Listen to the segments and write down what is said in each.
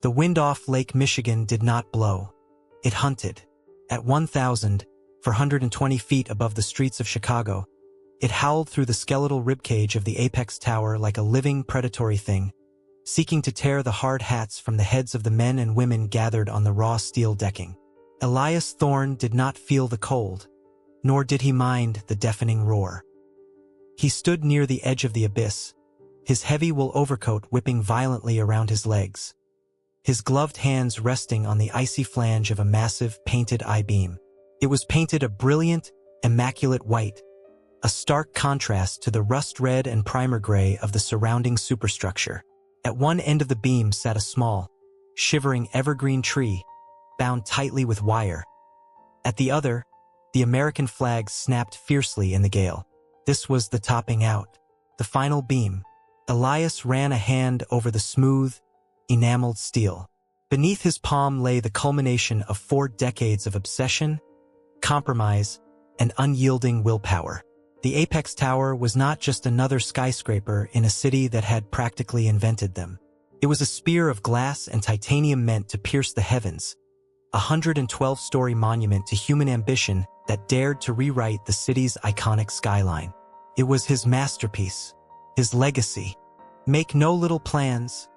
The wind off Lake Michigan did not blow. It hunted. At 1,420 feet above the streets of Chicago, it howled through the skeletal ribcage of the apex tower like a living, predatory thing, seeking to tear the hard hats from the heads of the men and women gathered on the raw steel decking. Elias Thorne did not feel the cold, nor did he mind the deafening roar. He stood near the edge of the abyss, his heavy wool overcoat whipping violently around his legs, his gloved hands resting on the icy flange of a massive, painted I-beam. It was painted a brilliant, immaculate white, a stark contrast to the rust-red and primer gray of the surrounding superstructure. At one end of the beam sat a small, shivering evergreen tree, bound tightly with wire. At the other, the American flag snapped fiercely in the gale. This was the topping out, the final beam. Elias ran a hand over the smooth, enameled steel. Beneath his palm lay the culmination of 4 decades of obsession, compromise, and unyielding willpower. The apex tower was not just another skyscraper in a city that had practically invented them. It was a spear of glass and titanium meant to pierce the heavens, a 112-story monument to human ambition that dared to rewrite the city's iconic skyline. It was his masterpiece, his legacy. "Make no little plans,"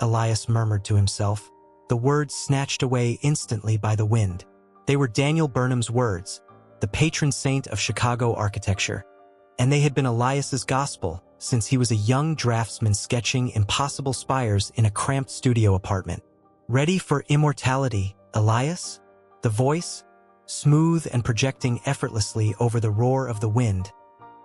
Elias murmured to himself, the words snatched away instantly by the wind. They were Daniel Burnham's words, the patron saint of Chicago architecture, and they had been Elias's gospel since he was a young draftsman sketching impossible spires in a cramped studio apartment. "Ready for immortality, Elias?" The voice, smooth and projecting effortlessly over the roar of the wind,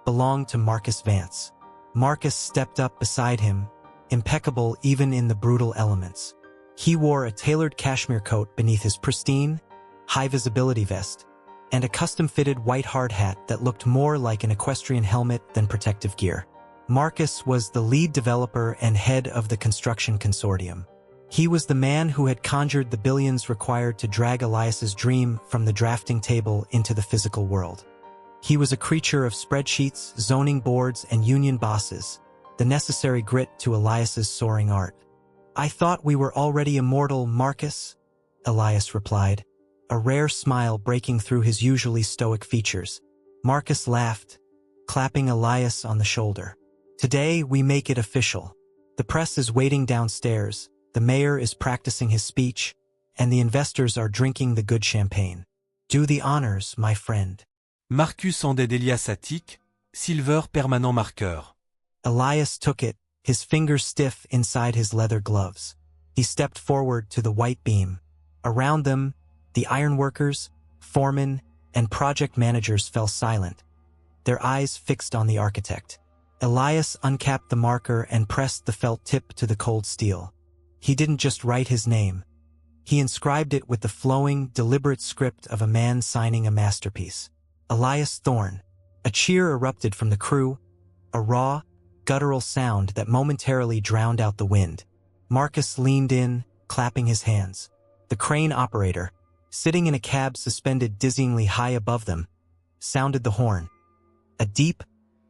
belonged to Marcus Vance. Marcus stepped up beside him, impeccable even in the brutal elements. He wore a tailored cashmere coat beneath his pristine, high-visibility vest, and a custom-fitted white hard hat that looked more like an equestrian helmet than protective gear. Marcus was the lead developer and head of the construction consortium. He was the man who had conjured the billions required to drag Elias's dream from the drafting table into the physical world. He was a creature of spreadsheets, zoning boards, and union bosses, the necessary grit to Elias's soaring art. "I thought we were already immortal, Marcus," Elias replied, a rare smile breaking through his usually stoic features. Marcus laughed, clapping Elias on the shoulder. "Today we make it official. The press is waiting downstairs, the mayor is practicing his speech, and the investors are drinking the good champagne. Do the honors, my friend." Marcus ended Elias attique, silver permanent marqueur. Elias took it, his fingers stiff inside his leather gloves. He stepped forward to the white beam. Around them, the ironworkers, foremen, and project managers fell silent, their eyes fixed on the architect. Elias uncapped the marker and pressed the felt tip to the cold steel. He didn't just write his name. He inscribed it with the flowing, deliberate script of a man signing a masterpiece. Elias Thorne. A cheer erupted from the crew, a raw, guttural sound that momentarily drowned out the wind. Marcus leaned in, clapping his hands. The crane operator, sitting in a cab suspended dizzyingly high above them, sounded the horn. A deep,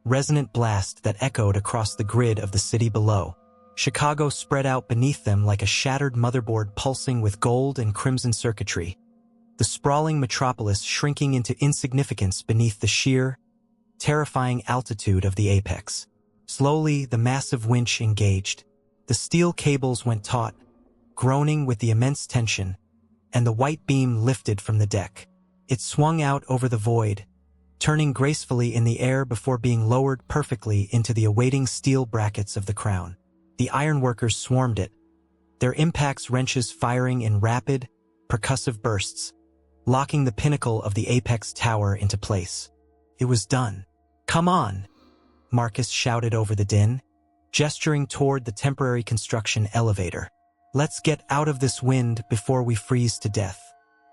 resonant blast that echoed across the grid of the city below. Chicago spread out beneath them like a shattered motherboard pulsing with gold and crimson circuitry, the sprawling metropolis shrinking into insignificance beneath the sheer, terrifying altitude of the apex. Slowly, the massive winch engaged. The steel cables went taut, groaning with the immense tension, and the white beam lifted from the deck. It swung out over the void, turning gracefully in the air before being lowered perfectly into the awaiting steel brackets of the crown. The ironworkers swarmed it, their impacts wrenches firing in rapid, percussive bursts, locking the pinnacle of the apex tower into place. It was done. "Come on," Marcus shouted over the din, gesturing toward the temporary construction elevator. "Let's get out of this wind before we freeze to death.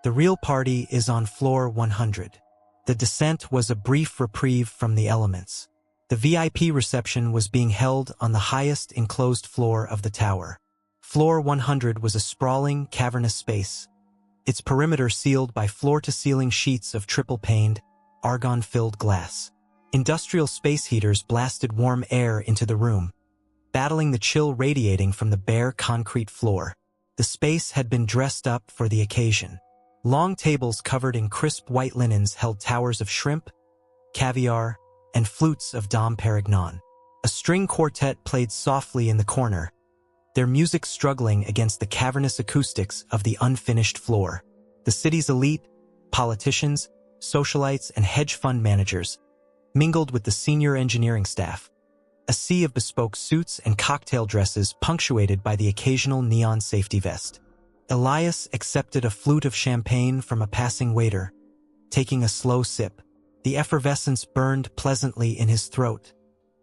The real party is on floor 100. The descent was a brief reprieve from the elements. The VIP reception was being held on the highest enclosed floor of the tower. Floor 100 was a sprawling, cavernous space, its perimeter sealed by floor-to-ceiling sheets of triple-paned, argon-filled glass. Industrial space heaters blasted warm air into the room, battling the chill radiating from the bare concrete floor. The space had been dressed up for the occasion. Long tables covered in crisp white linens held towers of shrimp, caviar, and flutes of Dom Perignon. A string quartet played softly in the corner, their music struggling against the cavernous acoustics of the unfinished floor. The city's elite, politicians, socialites, and hedge fund managers mingled with the senior engineering staff. A sea of bespoke suits and cocktail dresses punctuated by the occasional neon safety vest. Elias accepted a flute of champagne from a passing waiter, taking a slow sip. The effervescence burned pleasantly in his throat,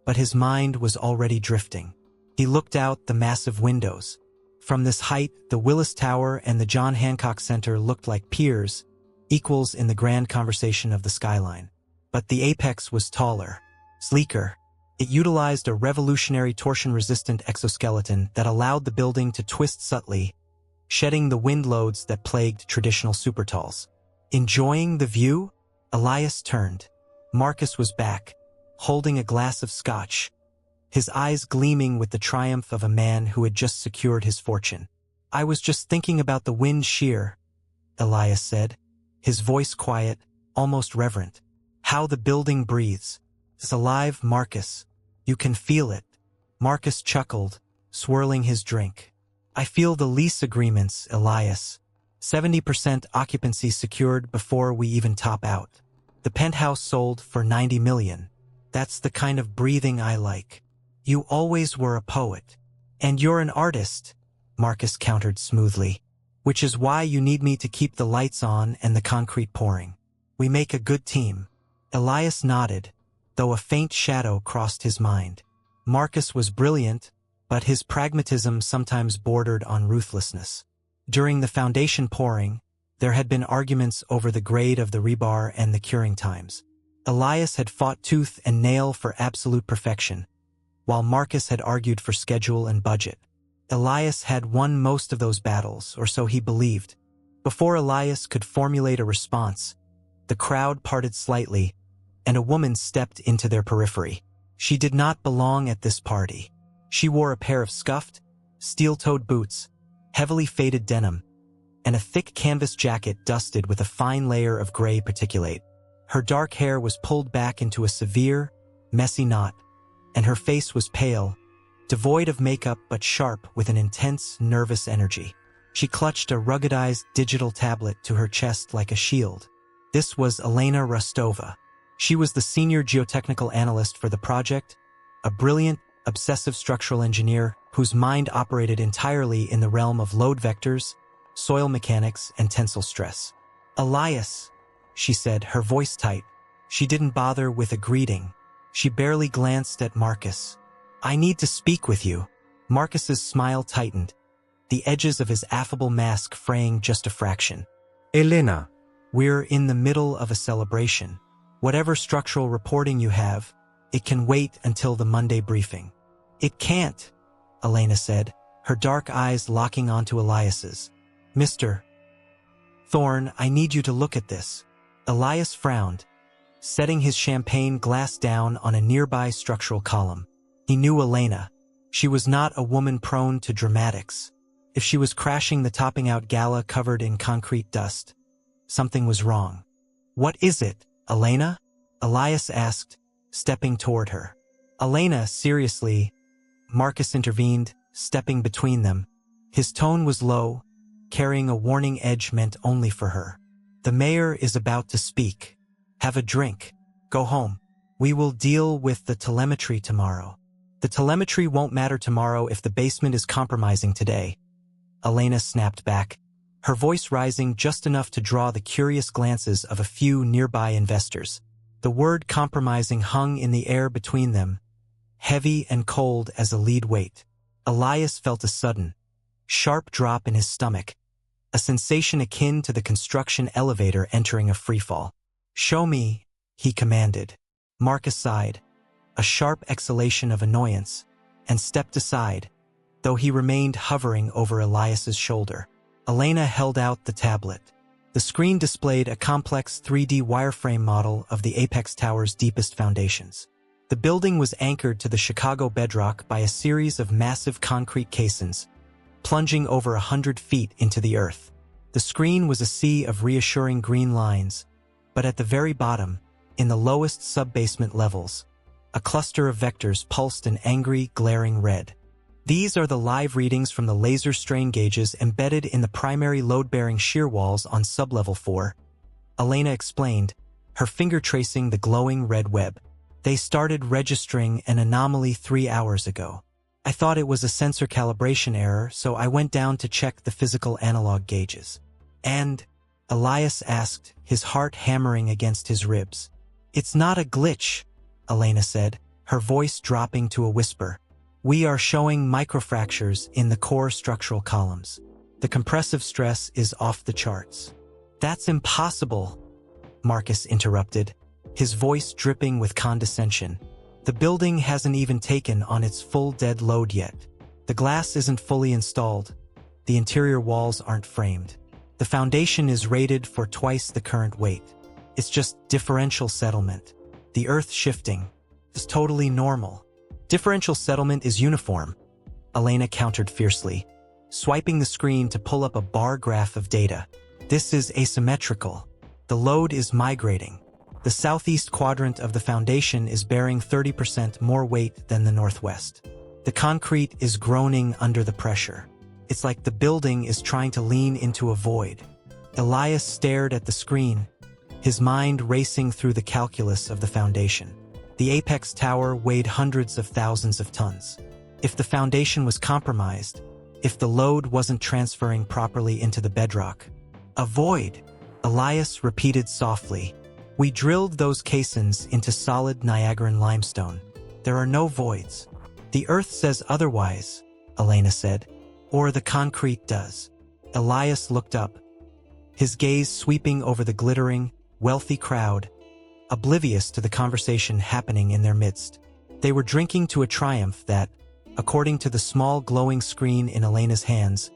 but his mind was already drifting. He looked out the massive windows. From this height, the Willis Tower and the John Hancock Center looked like peers, equals in the grand conversation of the skyline. But the apex was taller, sleeker. It utilized a revolutionary torsion-resistant exoskeleton that allowed the building to twist subtly, shedding the wind loads that plagued traditional supertalls. Enjoying the view? Elias turned. Marcus was back, holding a glass of scotch, his eyes gleaming with the triumph of a man who had just secured his fortune. "I was just thinking about the wind shear," Elias said, his voice quiet, almost reverent. "How the building breathes. It's alive, Marcus. You can feel it." Marcus chuckled, swirling his drink. "I feel the lease agreements, Elias. 70% occupancy secured before we even top out. The penthouse sold for $90 million. That's the kind of breathing I like." "You always were a poet. And you're an artist," Marcus countered smoothly. "Which is why you need me to keep the lights on and the concrete pouring. We make a good team." Elias nodded, though a faint shadow crossed his mind. Marcus was brilliant, but his pragmatism sometimes bordered on ruthlessness. During the foundation pouring, there had been arguments over the grade of the rebar and the curing times. Elias had fought tooth and nail for absolute perfection, while Marcus had argued for schedule and budget. Elias had won most of those battles, or so he believed. Before Elias could formulate a response, the crowd parted slightly, and a woman stepped into their periphery. She did not belong at this party. She wore a pair of scuffed, steel-toed boots, heavily faded denim, and a thick canvas jacket dusted with a fine layer of gray particulate. Her dark hair was pulled back into a severe, messy knot, and her face was pale, devoid of makeup but sharp with an intense, nervous energy. She clutched a ruggedized digital tablet to her chest like a shield. This was Elena Rostova. She was the senior geotechnical analyst for the project, a brilliant, obsessive structural engineer whose mind operated entirely in the realm of load vectors, soil mechanics, and tensile stress. "Elias," she said, her voice tight. She didn't bother with a greeting. She barely glanced at Marcus. "I need to speak with you." Marcus's smile tightened, the edges of his affable mask fraying just a fraction. Elena. "We're in the middle of a celebration. Whatever structural reporting you have, it can wait until the Monday briefing." "It can't," Elena said, her dark eyes locking onto Elias's. "Mr. Thorne, I need you to look at this." Elias frowned, setting his champagne glass down on a nearby structural column. He knew Elena. She was not a woman prone to dramatics. If she was crashing the topping-out gala covered in concrete dust, something was wrong. "What is it, Elena?" Elias asked, stepping toward her. "Elena, seriously," Marcus intervened, stepping between them. His tone was low, carrying a warning edge meant only for her. "The mayor is about to speak. Have a drink. Go home. We will deal with the telemetry tomorrow." "The telemetry won't matter tomorrow if the basement is compromising today," Elena snapped back, her voice rising just enough to draw the curious glances of a few nearby investors. The word compromising hung in the air between them, heavy and cold as a lead weight. Elias felt a sudden, sharp drop in his stomach, a sensation akin to the construction elevator entering a freefall. "Show me," he commanded. Marcus sighed, a sharp exhalation of annoyance, and stepped aside, though he remained hovering over Elias's shoulder. Elena held out the tablet. The screen displayed a complex 3D wireframe model of the Apex Tower's deepest foundations. The building was anchored to the Chicago bedrock by a series of massive concrete caissons, plunging over 100 feet into the earth. The screen was a sea of reassuring green lines, but at the very bottom, in the lowest sub-basement levels, a cluster of vectors pulsed an angry, glaring red. These are the live readings from the laser strain gauges embedded in the primary load-bearing shear walls on sublevel 4. Elena explained, her finger tracing the glowing red web. They started registering an anomaly 3 hours ago. I thought it was a sensor calibration error, so I went down to check the physical analog gauges. And, Elias asked, his heart hammering against his ribs. It's not a glitch, Elena said, her voice dropping to a whisper. We are showing microfractures in the core structural columns. The compressive stress is off the charts. That's impossible, Marcus interrupted, his voice dripping with condescension. The building hasn't even taken on its full dead load yet. The glass isn't fully installed. The interior walls aren't framed. The foundation is rated for twice the current weight. It's just differential settlement. The earth shifting is totally normal. Differential settlement is uniform, Elena countered fiercely, swiping the screen to pull up a bar graph of data. This is asymmetrical. The load is migrating. The southeast quadrant of the foundation is bearing 30% more weight than the northwest. The concrete is groaning under the pressure. It's like the building is trying to lean into a void. Elias stared at the screen, his mind racing through the calculus of the foundation. The apex tower weighed hundreds of thousands of tons. If the foundation was compromised, if the load wasn't transferring properly into the bedrock, a void, Elias repeated softly. We drilled those caissons into solid Niagaran limestone. There are no voids. The earth says otherwise, Elena said. Or the concrete does. Elias looked up, his gaze sweeping over the glittering, wealthy crowd, oblivious to the conversation happening in their midst. They were drinking to a triumph that, according to the small glowing screen in Elena's hands,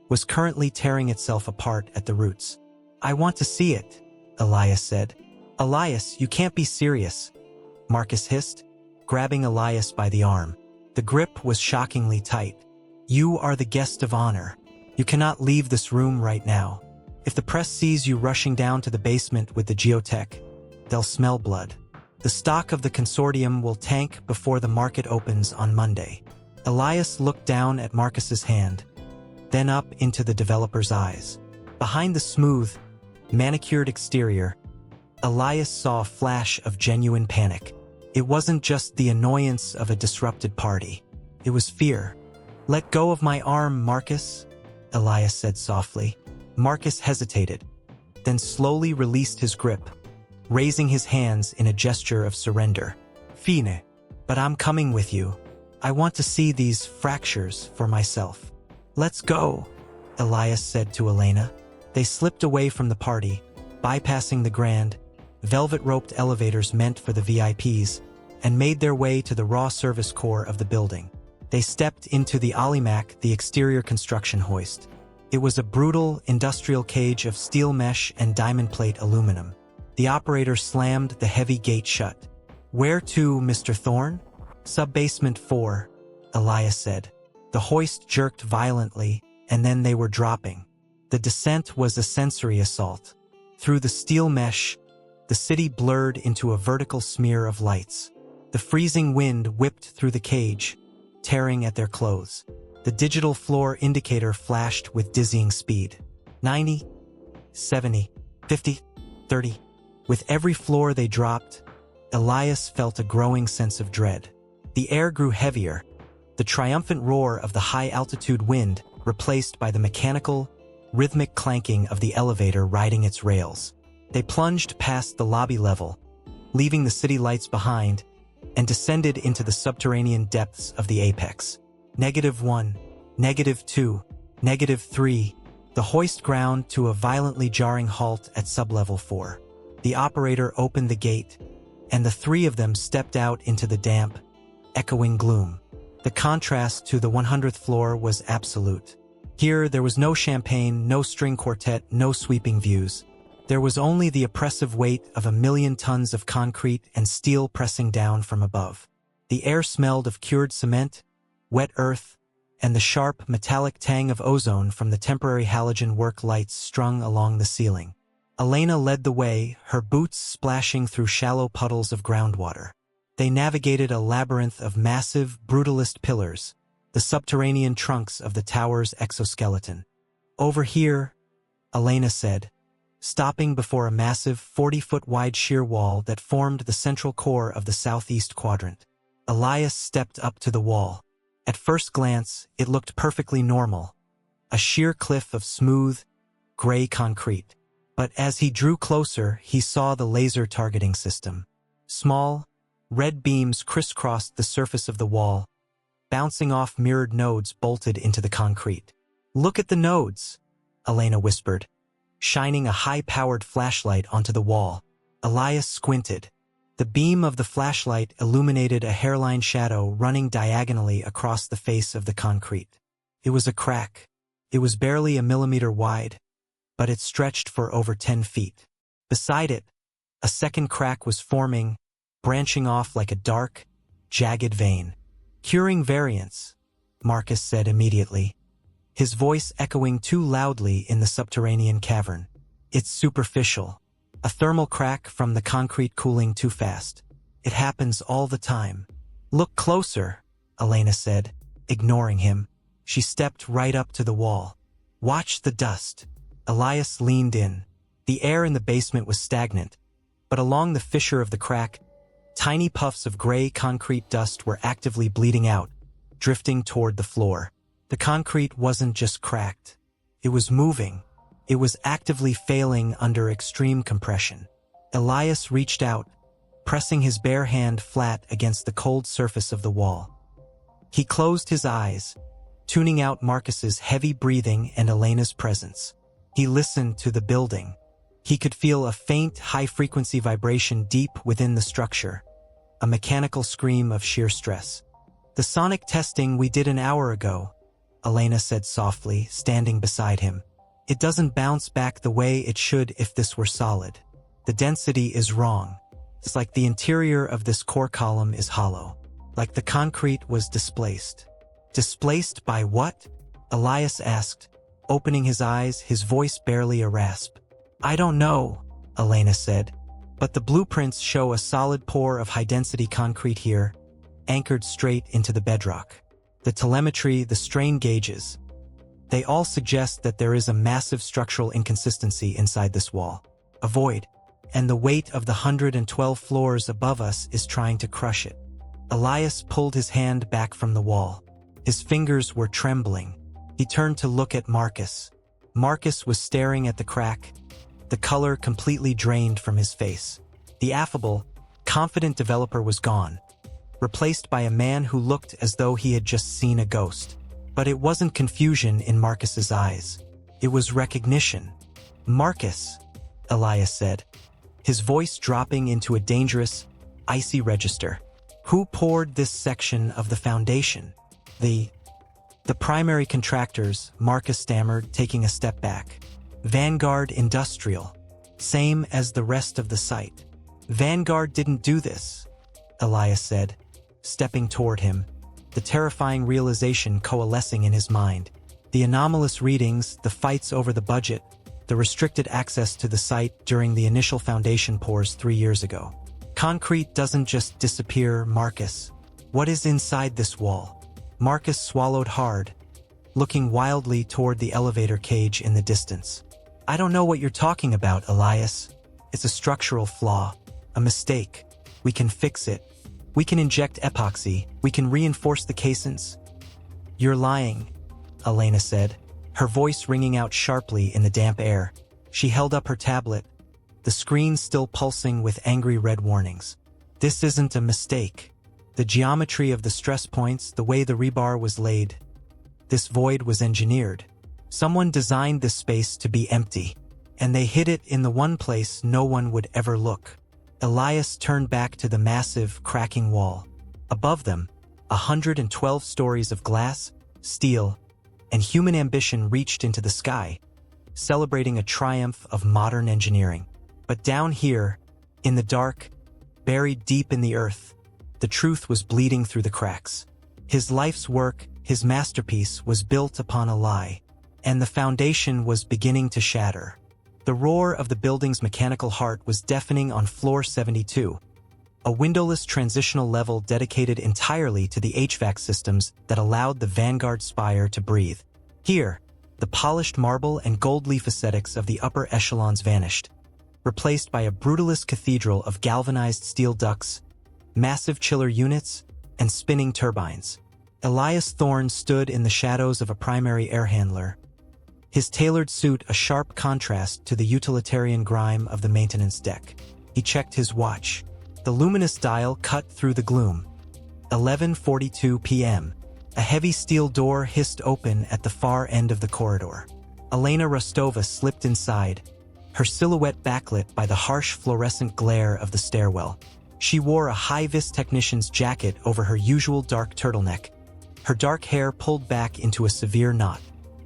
was currently tearing itself apart at the roots. I want to see it, Elias said. Elias, you can't be serious, Marcus hissed, grabbing Elias by the arm. The grip was shockingly tight. You are the guest of honor. You cannot leave this room right now. If the press sees you rushing down to the basement with the geotech, they'll smell blood. The stock of the consortium will tank before the market opens on Monday. Elias looked down at Marcus's hand, then up into the developer's eyes. Behind the smooth, manicured exterior, Elias saw a flash of genuine panic. It wasn't just the annoyance of a disrupted party. It was fear. Let go of my arm, Marcus, Elias said softly. Marcus hesitated, then slowly released his grip, raising his hands in a gesture of surrender. Fine, but I'm coming with you. I want to see these fractures for myself. Let's go, Elias said to Elena. They slipped away from the party, bypassing the grand, velvet-roped elevators meant for the VIPs, and made their way to the raw service core of the building. They stepped into the Alimac, the exterior construction hoist. It was a brutal, industrial cage of steel mesh and diamond plate aluminum. The operator slammed the heavy gate shut. Where to, Mr. Thorne? Sub-basement 4, Elias said. The hoist jerked violently, and then they were dropping. The descent was a sensory assault. Through the steel mesh, the city blurred into a vertical smear of lights. The freezing wind whipped through the cage, tearing at their clothes. The digital floor indicator flashed with dizzying speed. 90, 70, 50, 30. With every floor they dropped, Elias felt a growing sense of dread. The air grew heavier, the triumphant roar of the high-altitude wind replaced by the mechanical, rhythmic clanking of the elevator riding its rails. They plunged past the lobby level, leaving the city lights behind, and descended into the subterranean depths of the apex. -1, -2, -3. The hoist ground to a violently jarring halt at sublevel 4. The operator opened the gate, and the three of them stepped out into the damp, echoing gloom. The contrast to the 100th floor was absolute. Here there was no champagne, no string quartet, no sweeping views. There was only the oppressive weight of 1,000,000 tons of concrete and steel pressing down from above. The air smelled of cured cement, wet earth, and the sharp, metallic tang of ozone from the temporary halogen work lights strung along the ceiling. Elena led the way, her boots splashing through shallow puddles of groundwater. They navigated a labyrinth of massive, brutalist pillars, the subterranean trunks of the tower's exoskeleton. "Over here," Elena said, stopping before a massive 40-foot-wide sheer wall that formed the central core of the southeast quadrant. Elias stepped up to the wall. At first glance, it looked perfectly normal, a sheer cliff of smooth, gray concrete. But as he drew closer, he saw the laser targeting system. Small, red beams crisscrossed the surface of the wall, bouncing off mirrored nodes bolted into the concrete. "Look at the nodes," Elena whispered, shining a high-powered flashlight onto the wall. Elias squinted. The beam of the flashlight illuminated a hairline shadow running diagonally across the face of the concrete. It was a crack. It was barely a millimeter wide, but it stretched for over 10 feet. Beside it, a second crack was forming, branching off like a dark, jagged vein. "Curing variance," Marcus said immediately, his voice echoing too loudly in the subterranean cavern. "It's superficial. A thermal crack from the concrete cooling too fast. It happens all the time." "Look closer," Elena said, ignoring him. She stepped right up to the wall. "Watch the dust." Elias leaned in. The air in the basement was stagnant, but along the fissure of the crack, tiny puffs of gray concrete dust were actively bleeding out, drifting toward the floor. The concrete wasn't just cracked. It was moving. It was actively failing under extreme compression. Elias reached out, pressing his bare hand flat against the cold surface of the wall. He closed his eyes, tuning out Marcus's heavy breathing and Elena's presence. He listened to the building. He could feel a faint, high-frequency vibration deep within the structure, a mechanical scream of sheer stress. "The sonic testing we did an hour ago," Elena said softly, standing beside him. "It doesn't bounce back the way it should if this were solid. The density is wrong. It's like the interior of this core column is hollow. Like the concrete was displaced." "Displaced by what?" Elias asked, opening his eyes, his voice barely a rasp. "I don't know," Elena said, "but the blueprints show a solid pour of high-density concrete here, anchored straight into the bedrock. The telemetry, the strain gauges, they all suggest that there is a massive structural inconsistency inside this wall, a void, and the weight of the 112 floors above us is trying to crush it." Elias pulled his hand back from the wall. His fingers were trembling. He turned to look at Marcus. Marcus was staring at the crack, the color completely drained from his face. The affable, confident developer was gone, replaced by a man who looked as though he had just seen a ghost. But it wasn't confusion in Marcus's eyes. It was recognition. "Marcus," Elias said, his voice dropping into a dangerous, icy register. "Who poured this section of the foundation?" The primary contractors," Marcus stammered, taking a step back. "Vanguard Industrial. Same as the rest of the site." "Vanguard didn't do this," Elias said, stepping toward him, the terrifying realization coalescing in his mind. The anomalous readings, the fights over the budget, the restricted access to the site during the initial foundation pours 3 years ago. "Concrete doesn't just disappear, Marcus. What is inside this wall?" Marcus swallowed hard, looking wildly toward the elevator cage in the distance. "I don't know what you're talking about, Elias. It's a structural flaw, a mistake. We can fix it. We can inject epoxy. We can reinforce the caissons." "You're lying," Elena said, her voice ringing out sharply in the damp air. She held up her tablet, the screen still pulsing with angry red warnings. "This isn't a mistake. The geometry of the stress points, the way the rebar was laid. This void was engineered. Someone designed this space to be empty, and they hid it in the one place no one would ever look." Elias turned back to the massive, cracking wall. Above them, 112 stories of glass, steel, and human ambition reached into the sky, celebrating a triumph of modern engineering. But down here, in the dark, buried deep in the earth, the truth was bleeding through the cracks. His life's work, His masterpiece was built upon a lie, and the foundation was beginning to shatter. The roar of the building's mechanical heart was deafening on floor 72, a windowless transitional level dedicated entirely to the HVAC systems that allowed the Vanguard spire to breathe. Here, the polished marble and gold leaf aesthetics of the upper echelons vanished, replaced by a brutalist cathedral of galvanized steel ducts, massive chiller units, and spinning turbines. Elias Thorne stood in the shadows of a primary air handler, his tailored suit a sharp contrast to the utilitarian grime of the maintenance deck. He checked his watch. The luminous dial cut through the gloom. 11:42 p.m. A heavy steel door hissed open at the far end of the corridor. Elena Rostova slipped inside, her silhouette backlit by the harsh fluorescent glare of the stairwell. She wore a high-vis technician's jacket over her usual dark turtleneck, her dark hair pulled back into a severe knot.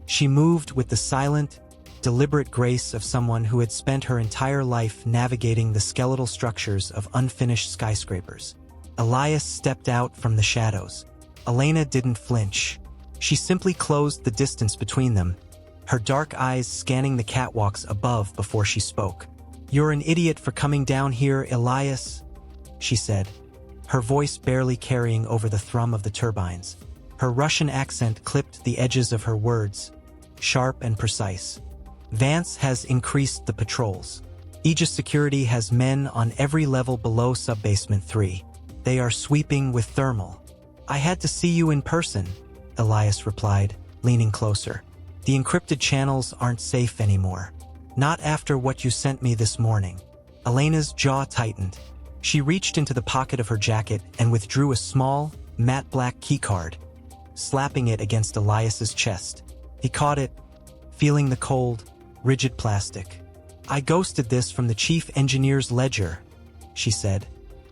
She moved with the silent, deliberate grace of someone who had spent her entire life navigating the skeletal structures of unfinished skyscrapers. Elias stepped out from the shadows. Elena didn't flinch. She simply closed the distance between them, her dark eyes scanning the catwalks above before she spoke. "You're an idiot for coming down here, Elias," she said, her voice barely carrying over the thrum of the turbines. Her Russian accent clipped the edges of her words, sharp and precise. "Vance has increased the patrols. Aegis Security has men on every level below Subbasement 3. They are sweeping with thermal." "I had to see you in person," Elias replied, leaning closer. "The encrypted channels aren't safe anymore. Not after what you sent me this morning." Elena's jaw tightened. She reached into the pocket of her jacket and withdrew a small, matte black keycard, slapping it against Elias's chest. He caught it, feeling the cold, rigid plastic. "I ghosted this from the chief engineer's ledger," she said,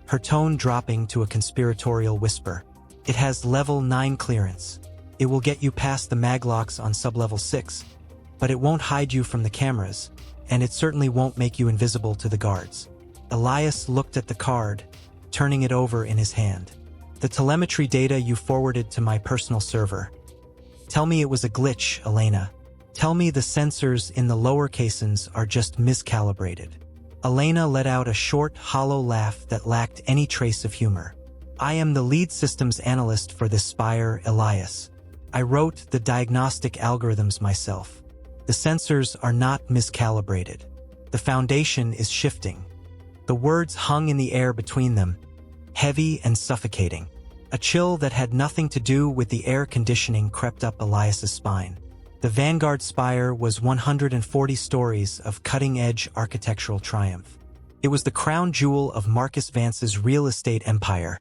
her tone dropping to a conspiratorial whisper. "It has level 9 clearance. It will get you past the maglocks on sublevel 6, but it won't hide you from the cameras, and it certainly won't make you invisible to the guards." Elias looked at the card, turning it over in his hand. "The telemetry data you forwarded to my personal server. Tell me it was a glitch, Elena. Tell me the sensors in the lower caissons are just miscalibrated." Elena let out a short, hollow laugh that lacked any trace of humor. "I am the lead systems analyst for this spire, Elias. I wrote the diagnostic algorithms myself. The sensors are not miscalibrated. The foundation is shifting." The words hung in the air between them, heavy and suffocating. A chill that had nothing to do with the air conditioning crept up Elias's spine. The Vanguard spire was 140 stories of cutting-edge architectural triumph. It was the crown jewel of Marcus Vance's real estate empire,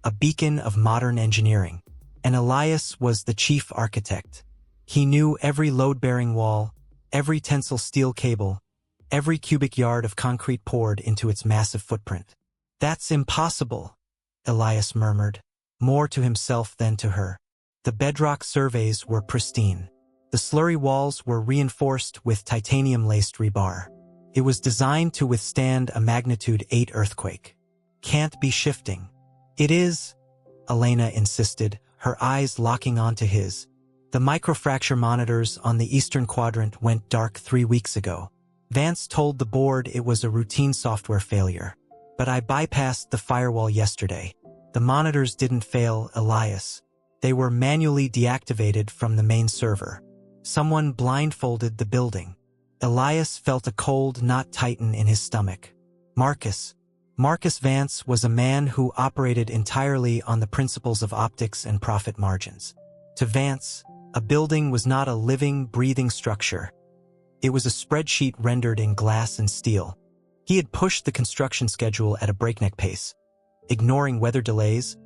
a beacon of modern engineering. And Elias was the chief architect. He knew every load-bearing wall, every tensile steel cable, every cubic yard of concrete poured into its massive footprint. "That's impossible," Elias murmured, more to himself than to her. The bedrock surveys were pristine. The slurry walls were reinforced with titanium-laced rebar. It was designed to withstand a magnitude 8 earthquake. "Can't be shifting." "It is," Elena insisted, her eyes locking onto his. "The microfracture monitors on the eastern quadrant went dark 3 weeks ago. Vance told the board it was a routine software failure. But I bypassed the firewall yesterday. The monitors didn't fail, Elias. They were manually deactivated from the main server. Someone blindfolded the building." Elias felt a cold knot tighten in his stomach. Marcus Vance was a man who operated entirely on the principles of optics and profit margins. To Vance, a building was not a living, breathing structure. It was a spreadsheet rendered in glass and steel. He had pushed the construction schedule at a breakneck pace, ignoring weather delays,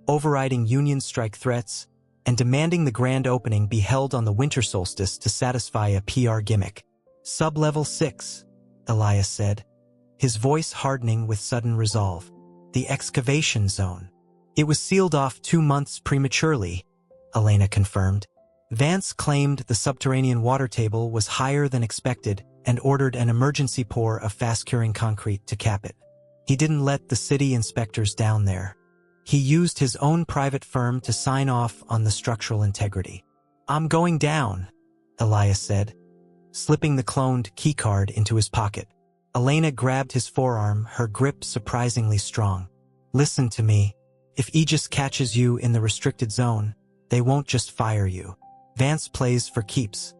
overriding union strike threats, and demanding the grand opening be held on the winter solstice to satisfy a PR gimmick. "Sub-level 6, Elias said, his voice hardening with sudden resolve. "The excavation zone." "It was sealed off 2 months prematurely," Elena confirmed. Vance claimed the subterranean water table was higher than expected and ordered an emergency pour of fast-curing concrete to cap it. He didn't let the city inspectors down there. He used his own private firm to sign off on the structural integrity. "I'm going down," Elias said, slipping the cloned keycard into his pocket. Elena grabbed his forearm, her grip surprisingly strong. "Listen to me. If Aegis catches you in the restricted zone, they won't just fire you. Vance plays for keeps.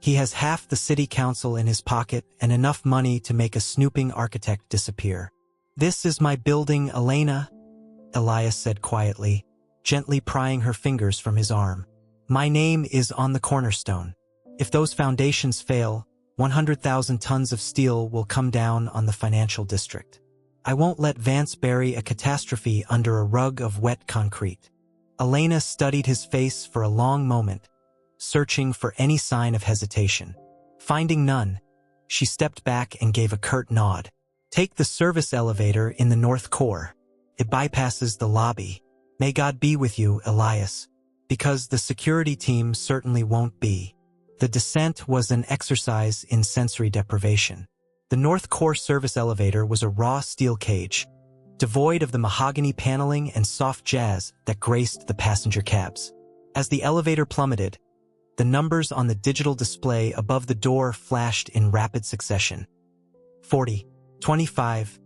He has half the city council in his pocket and enough money to make a snooping architect disappear." "This is my building, Elena," Elias said quietly, gently prying her fingers from his arm. "My name is on the cornerstone. If those foundations fail, 100,000 tons of steel will come down on the financial district. I won't let Vance bury a catastrophe under a rug of wet concrete." Elena studied his face for a long moment, searching for any sign of hesitation. Finding none, she stepped back and gave a curt nod. "Take the service elevator in the North Core. It bypasses the lobby. May God be with you, Elias, because the security team certainly won't be." The descent was an exercise in sensory deprivation. The North Core service elevator was a raw steel cage, devoid of the mahogany paneling and soft jazz that graced the passenger cabs. As the elevator plummeted, the numbers on the digital display above the door flashed in rapid succession. 40, 25,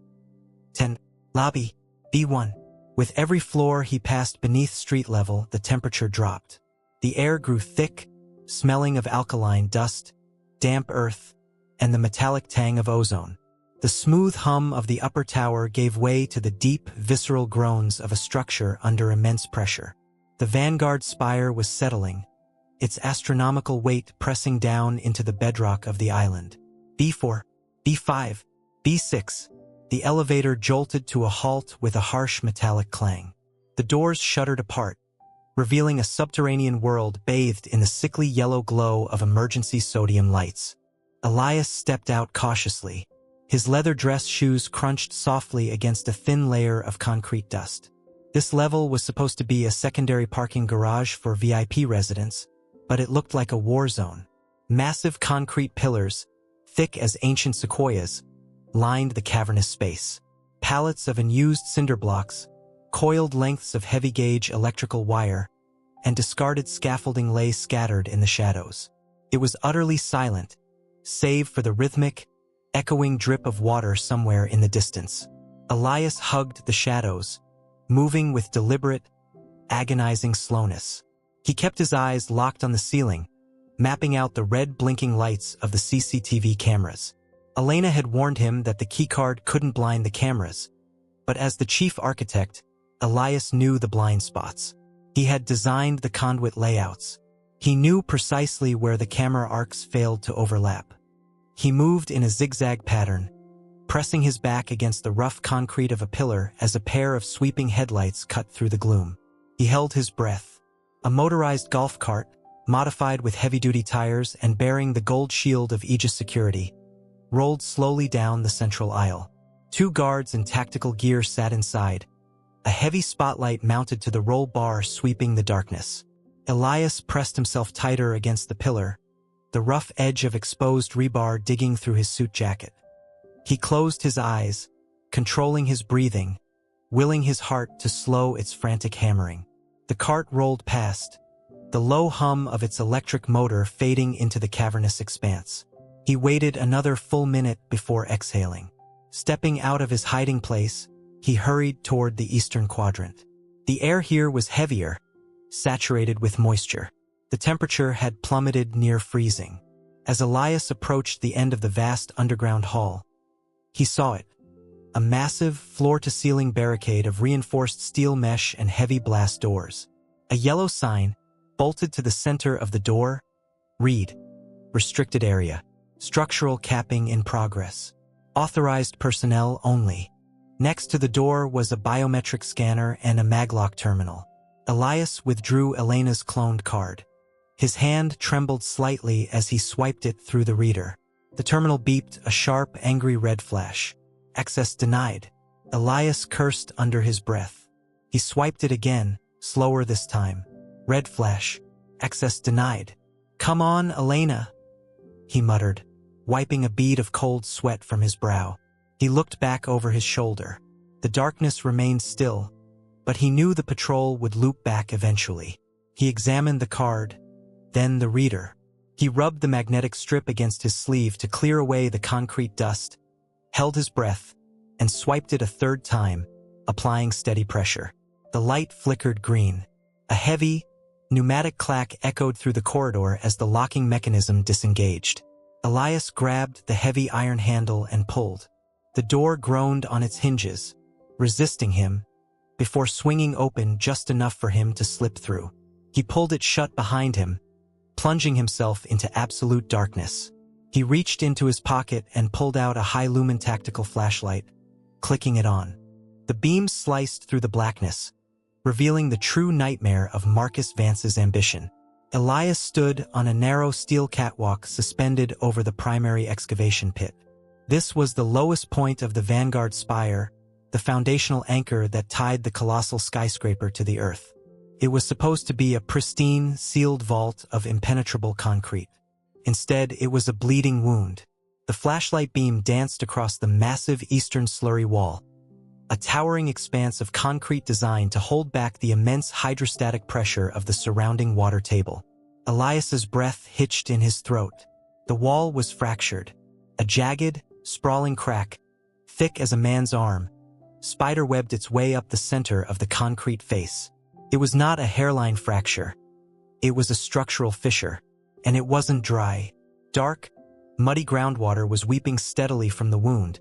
10, lobby, B1. With every floor he passed beneath street level, the temperature dropped. The air grew thick, smelling of alkaline dust, damp earth, and the metallic tang of ozone. The smooth hum of the upper tower gave way to the deep, visceral groans of a structure under immense pressure. The Vanguard spire was settling, its astronomical weight pressing down into the bedrock of the island. B4, B5, B6. The elevator jolted to a halt with a harsh metallic clang. The doors shuddered apart, revealing a subterranean world bathed in the sickly yellow glow of emergency sodium lights. Elias stepped out cautiously. His leather dress shoes crunched softly against a thin layer of concrete dust. This level was supposed to be a secondary parking garage for VIP residents, but it looked like a war zone. Massive concrete pillars, thick as ancient sequoias, lined the cavernous space. Pallets of unused cinder blocks, coiled lengths of heavy-gauge electrical wire, and discarded scaffolding lay scattered in the shadows. It was utterly silent, save for the rhythmic, echoing drip of water somewhere in the distance. Elias hugged the shadows, moving with deliberate, agonizing slowness. He kept his eyes locked on the ceiling, mapping out the red blinking lights of the CCTV cameras. Elena had warned him that the keycard couldn't blind the cameras, but as the chief architect, Elias knew the blind spots. He had designed the conduit layouts. He knew precisely where the camera arcs failed to overlap. He moved in a zigzag pattern, pressing his back against the rough concrete of a pillar as a pair of sweeping headlights cut through the gloom. He held his breath. A motorized golf cart, modified with heavy-duty tires and bearing the gold shield of Aegis security, rolled slowly down the central aisle. 2 guards in tactical gear sat inside, a heavy spotlight mounted to the roll bar sweeping the darkness. Elias pressed himself tighter against the pillar, the rough edge of exposed rebar digging through his suit jacket. He closed his eyes, controlling his breathing, willing his heart to slow its frantic hammering. The cart rolled past, the low hum of its electric motor fading into the cavernous expanse. He waited another full minute before exhaling. Stepping out of his hiding place, he hurried toward the eastern quadrant. The air here was heavier, saturated with moisture. The temperature had plummeted near freezing. As Elias approached the end of the vast underground hall, he saw it, a massive floor-to-ceiling barricade of reinforced steel mesh and heavy blast doors. A yellow sign, bolted to the center of the door, read, "Restricted Area. Structural capping in progress. Authorized personnel only." Next to the door was a biometric scanner and a maglock terminal. Elias withdrew Elena's cloned card. His hand trembled slightly as he swiped it through the reader. The terminal beeped a sharp, angry red flash. Access denied. Elias cursed under his breath. He swiped it again, slower this time. Red flash. Access denied. "Come on, Elena," he muttered, wiping a bead of cold sweat from his brow. He looked back over his shoulder. The darkness remained still, but he knew the patrol would loop back eventually. He examined the card, then the reader. He rubbed the magnetic strip against his sleeve to clear away the concrete dust, held his breath, and swiped it a third time, applying steady pressure. The light flickered green. A heavy, pneumatic clack echoed through the corridor as the locking mechanism disengaged. Elias grabbed the heavy iron handle and pulled. The door groaned on its hinges, resisting him, before swinging open just enough for him to slip through. He pulled it shut behind him, plunging himself into absolute darkness. He reached into his pocket and pulled out a high-lumen tactical flashlight, clicking it on. The beam sliced through the blackness, revealing the true nightmare of Marcus Vance's ambition. Elias stood on a narrow steel catwalk suspended over the primary excavation pit. This was the lowest point of the Vanguard spire, the foundational anchor that tied the colossal skyscraper to the earth. It was supposed to be a pristine, sealed vault of impenetrable concrete. Instead, it was a bleeding wound. The flashlight beam danced across the massive eastern slurry wall, a towering expanse of concrete designed to hold back the immense hydrostatic pressure of the surrounding water table. Elias's breath hitched in his throat. The wall was fractured. A jagged, sprawling crack, thick as a man's arm, spiderwebbed its way up the center of the concrete face. It was not a hairline fracture. It was a structural fissure, and it wasn't dry. Dark, muddy groundwater was weeping steadily from the wound,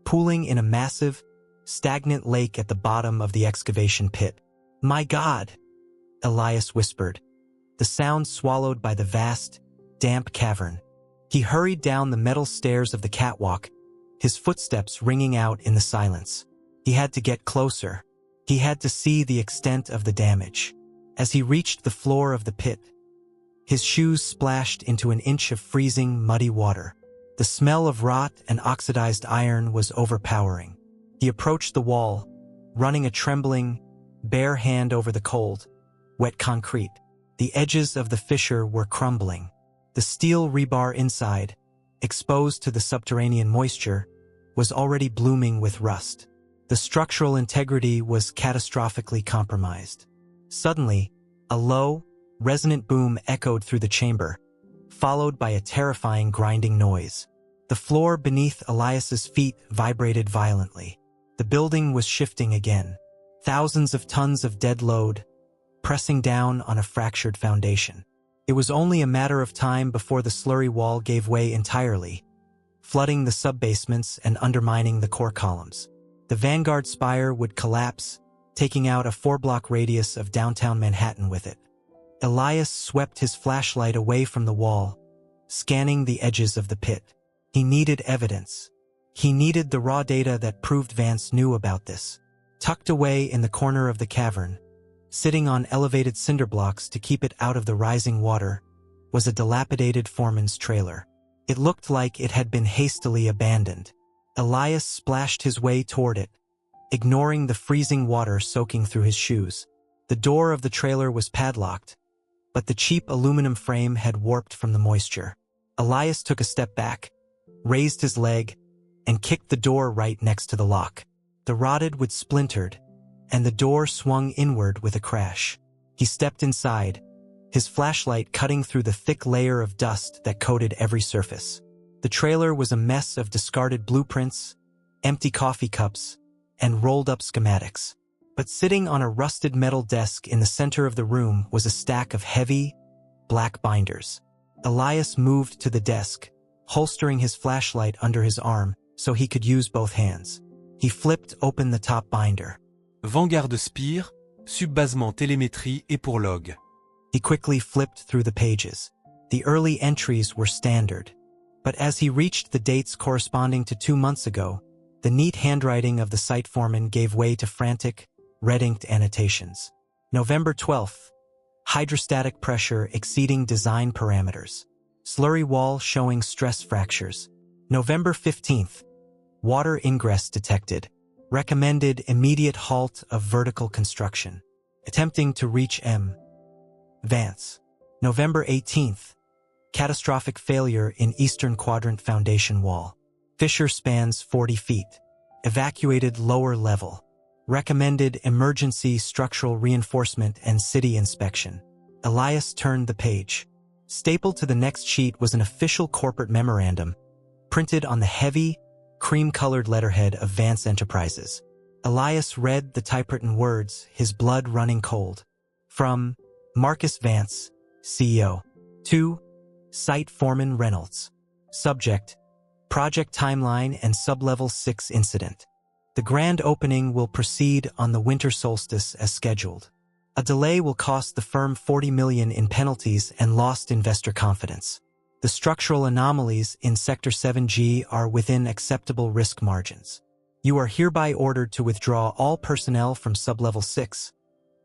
pooling in a massive, stagnant lake at the bottom of the excavation pit. "My God!" Elias whispered, the sound swallowed by the vast, damp cavern. He hurried down the metal stairs of the catwalk, his footsteps ringing out in the silence. He had to get closer. He had to see the extent of the damage. As he reached the floor of the pit, his shoes splashed into an inch of freezing, muddy water. The smell of rot and oxidized iron was overpowering. He approached the wall, running a trembling, bare hand over the cold, wet concrete. The edges of the fissure were crumbling. The steel rebar inside, exposed to the subterranean moisture, was already blooming with rust. The structural integrity was catastrophically compromised. Suddenly, a low, resonant boom echoed through the chamber, followed by a terrifying grinding noise. The floor beneath Elias's feet vibrated violently. The building was shifting again, thousands of tons of dead load, pressing down on a fractured foundation. It was only a matter of time before the slurry wall gave way entirely, flooding the sub-basements and undermining the core columns. The Vanguard spire would collapse, taking out a 4-block radius of downtown Manhattan with it. Elias swept his flashlight away from the wall, scanning the edges of the pit. He needed evidence. He needed the raw data that proved Vance knew about this. Tucked away in the corner of the cavern, sitting on elevated cinder blocks to keep it out of the rising water, was a dilapidated foreman's trailer. It looked like it had been hastily abandoned. Elias splashed his way toward it, ignoring the freezing water soaking through his shoes. The door of the trailer was padlocked, but the cheap aluminum frame had warped from the moisture. Elias took a step back, raised his leg, and kicked the door right next to the lock. The rotted wood splintered, and the door swung inward with a crash. He stepped inside, his flashlight cutting through the thick layer of dust that coated every surface. The trailer was a mess of discarded blueprints, empty coffee cups, and rolled-up schematics. But sitting on a rusted metal desk in the center of the room was a stack of heavy, black binders. Elias moved to the desk, holstering his flashlight under his arm so he could use both hands. He flipped open the top binder. Vanguard Spire, subbasement télémétrie et pour log. He quickly flipped through the pages. The early entries were standard. But as he reached the dates corresponding to 2 months ago, the neat handwriting of the site foreman gave way to frantic, red-inked annotations. November 12th, hydrostatic pressure exceeding design parameters. Slurry wall showing stress fractures. November 15th, water ingress detected. Recommended immediate halt of vertical construction. Attempting to reach M. Vance. November 18th, catastrophic failure in eastern quadrant foundation wall. Fissure spans 40 feet. Evacuated lower level. Recommended emergency structural reinforcement and city inspection. Elias turned the page. Stapled to the next sheet was an official corporate memorandum, printed on the heavy, cream-colored letterhead of Vance Enterprises. Elias read the typewritten words, his blood running cold. From Marcus Vance, CEO. To Site Foreman Reynolds. Subject: Project Timeline and Sublevel 6 Incident. The grand opening will proceed on the winter solstice as scheduled. A delay will cost the firm $40 million in penalties and lost investor confidence. The structural anomalies in Sector 7G are within acceptable risk margins. You are hereby ordered to withdraw all personnel from Sublevel 6,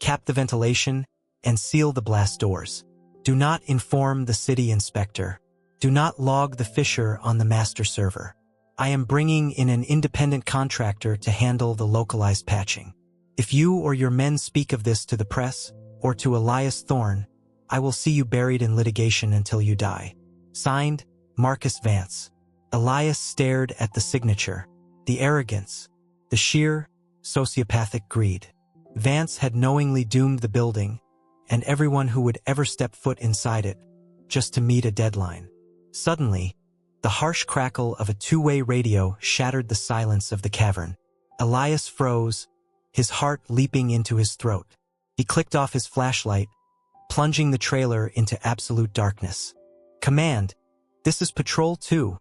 cap the ventilation, and seal the blast doors. Do not inform the city inspector. Do not log the fissure on the master server. I am bringing in an independent contractor to handle the localized patching. If you or your men speak of this to the press or to Elias Thorne, I will see you buried in litigation until you die. Signed, Marcus Vance. Elias stared at the signature. The arrogance, the sheer, sociopathic greed. Vance had knowingly doomed the building and everyone who would ever step foot inside it, just to meet a deadline. Suddenly, the harsh crackle of a two-way radio shattered the silence of the cavern. Elias froze, his heart leaping into his throat. He clicked off his flashlight, plunging the trailer into absolute darkness. "Command, this is Patrol 2.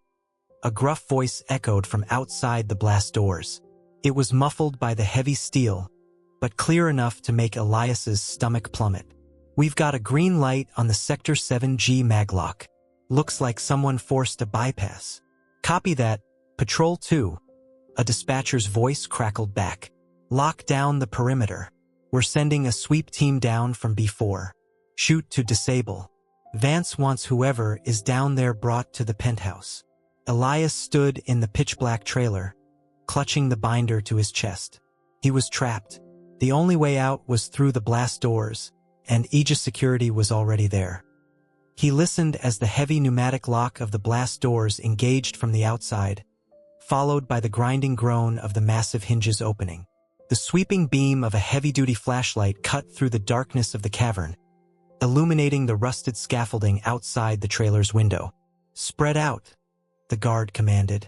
A gruff voice echoed from outside the blast doors. It was muffled by the heavy steel, but clear enough to make Elias's stomach plummet. "We've got a green light on the Sector 7G maglock. Looks like someone forced a bypass." "Copy that, Patrol 2. A dispatcher's voice crackled back. "Lock down the perimeter. We're sending a sweep team down from B4. Shoot to disable. Vance wants whoever is down there brought to the penthouse." Elias stood in the pitch-black trailer, clutching the binder to his chest. He was trapped. The only way out was through the blast doors, and Aegis security was already there. He listened as the heavy pneumatic lock of the blast doors engaged from the outside, followed by the grinding groan of the massive hinges opening. The sweeping beam of a heavy-duty flashlight cut through the darkness of the cavern, illuminating the rusted scaffolding outside the trailer's window. "Spread out," the guard commanded,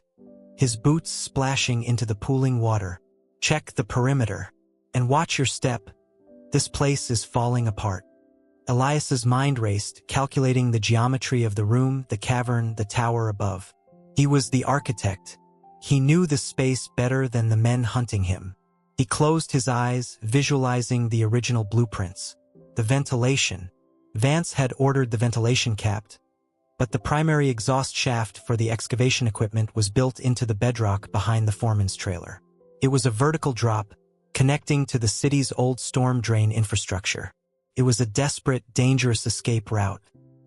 his boots splashing into the pooling water. "Check the perimeter, and watch your step. This place is falling apart." Elias's mind raced, calculating the geometry of the room, the cavern, the tower above. He was the architect. He knew the space better than the men hunting him. He closed his eyes, visualizing the original blueprints. The ventilation. Vance had ordered the ventilation capped, but the primary exhaust shaft for the excavation equipment was built into the bedrock behind the foreman's trailer. It was a vertical drop, connecting to the city's old storm drain infrastructure. It was a desperate, dangerous escape route,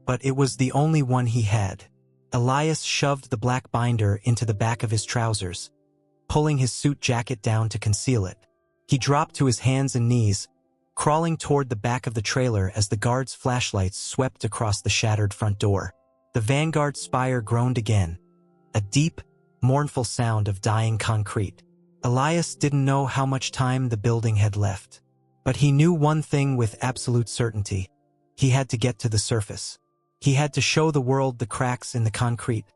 but it was the only one he had. Elias shoved the black binder into the back of his trousers, pulling his suit jacket down to conceal it. He dropped to his hands and knees, crawling toward the back of the trailer as the guard's flashlights swept across the shattered front door. The Vanguard spire groaned again, a deep, mournful sound of dying concrete. Elias didn't know how much time the building had left. But he knew one thing with absolute certainty. He had to get to the surface. He had to show the world the cracks in the concrete,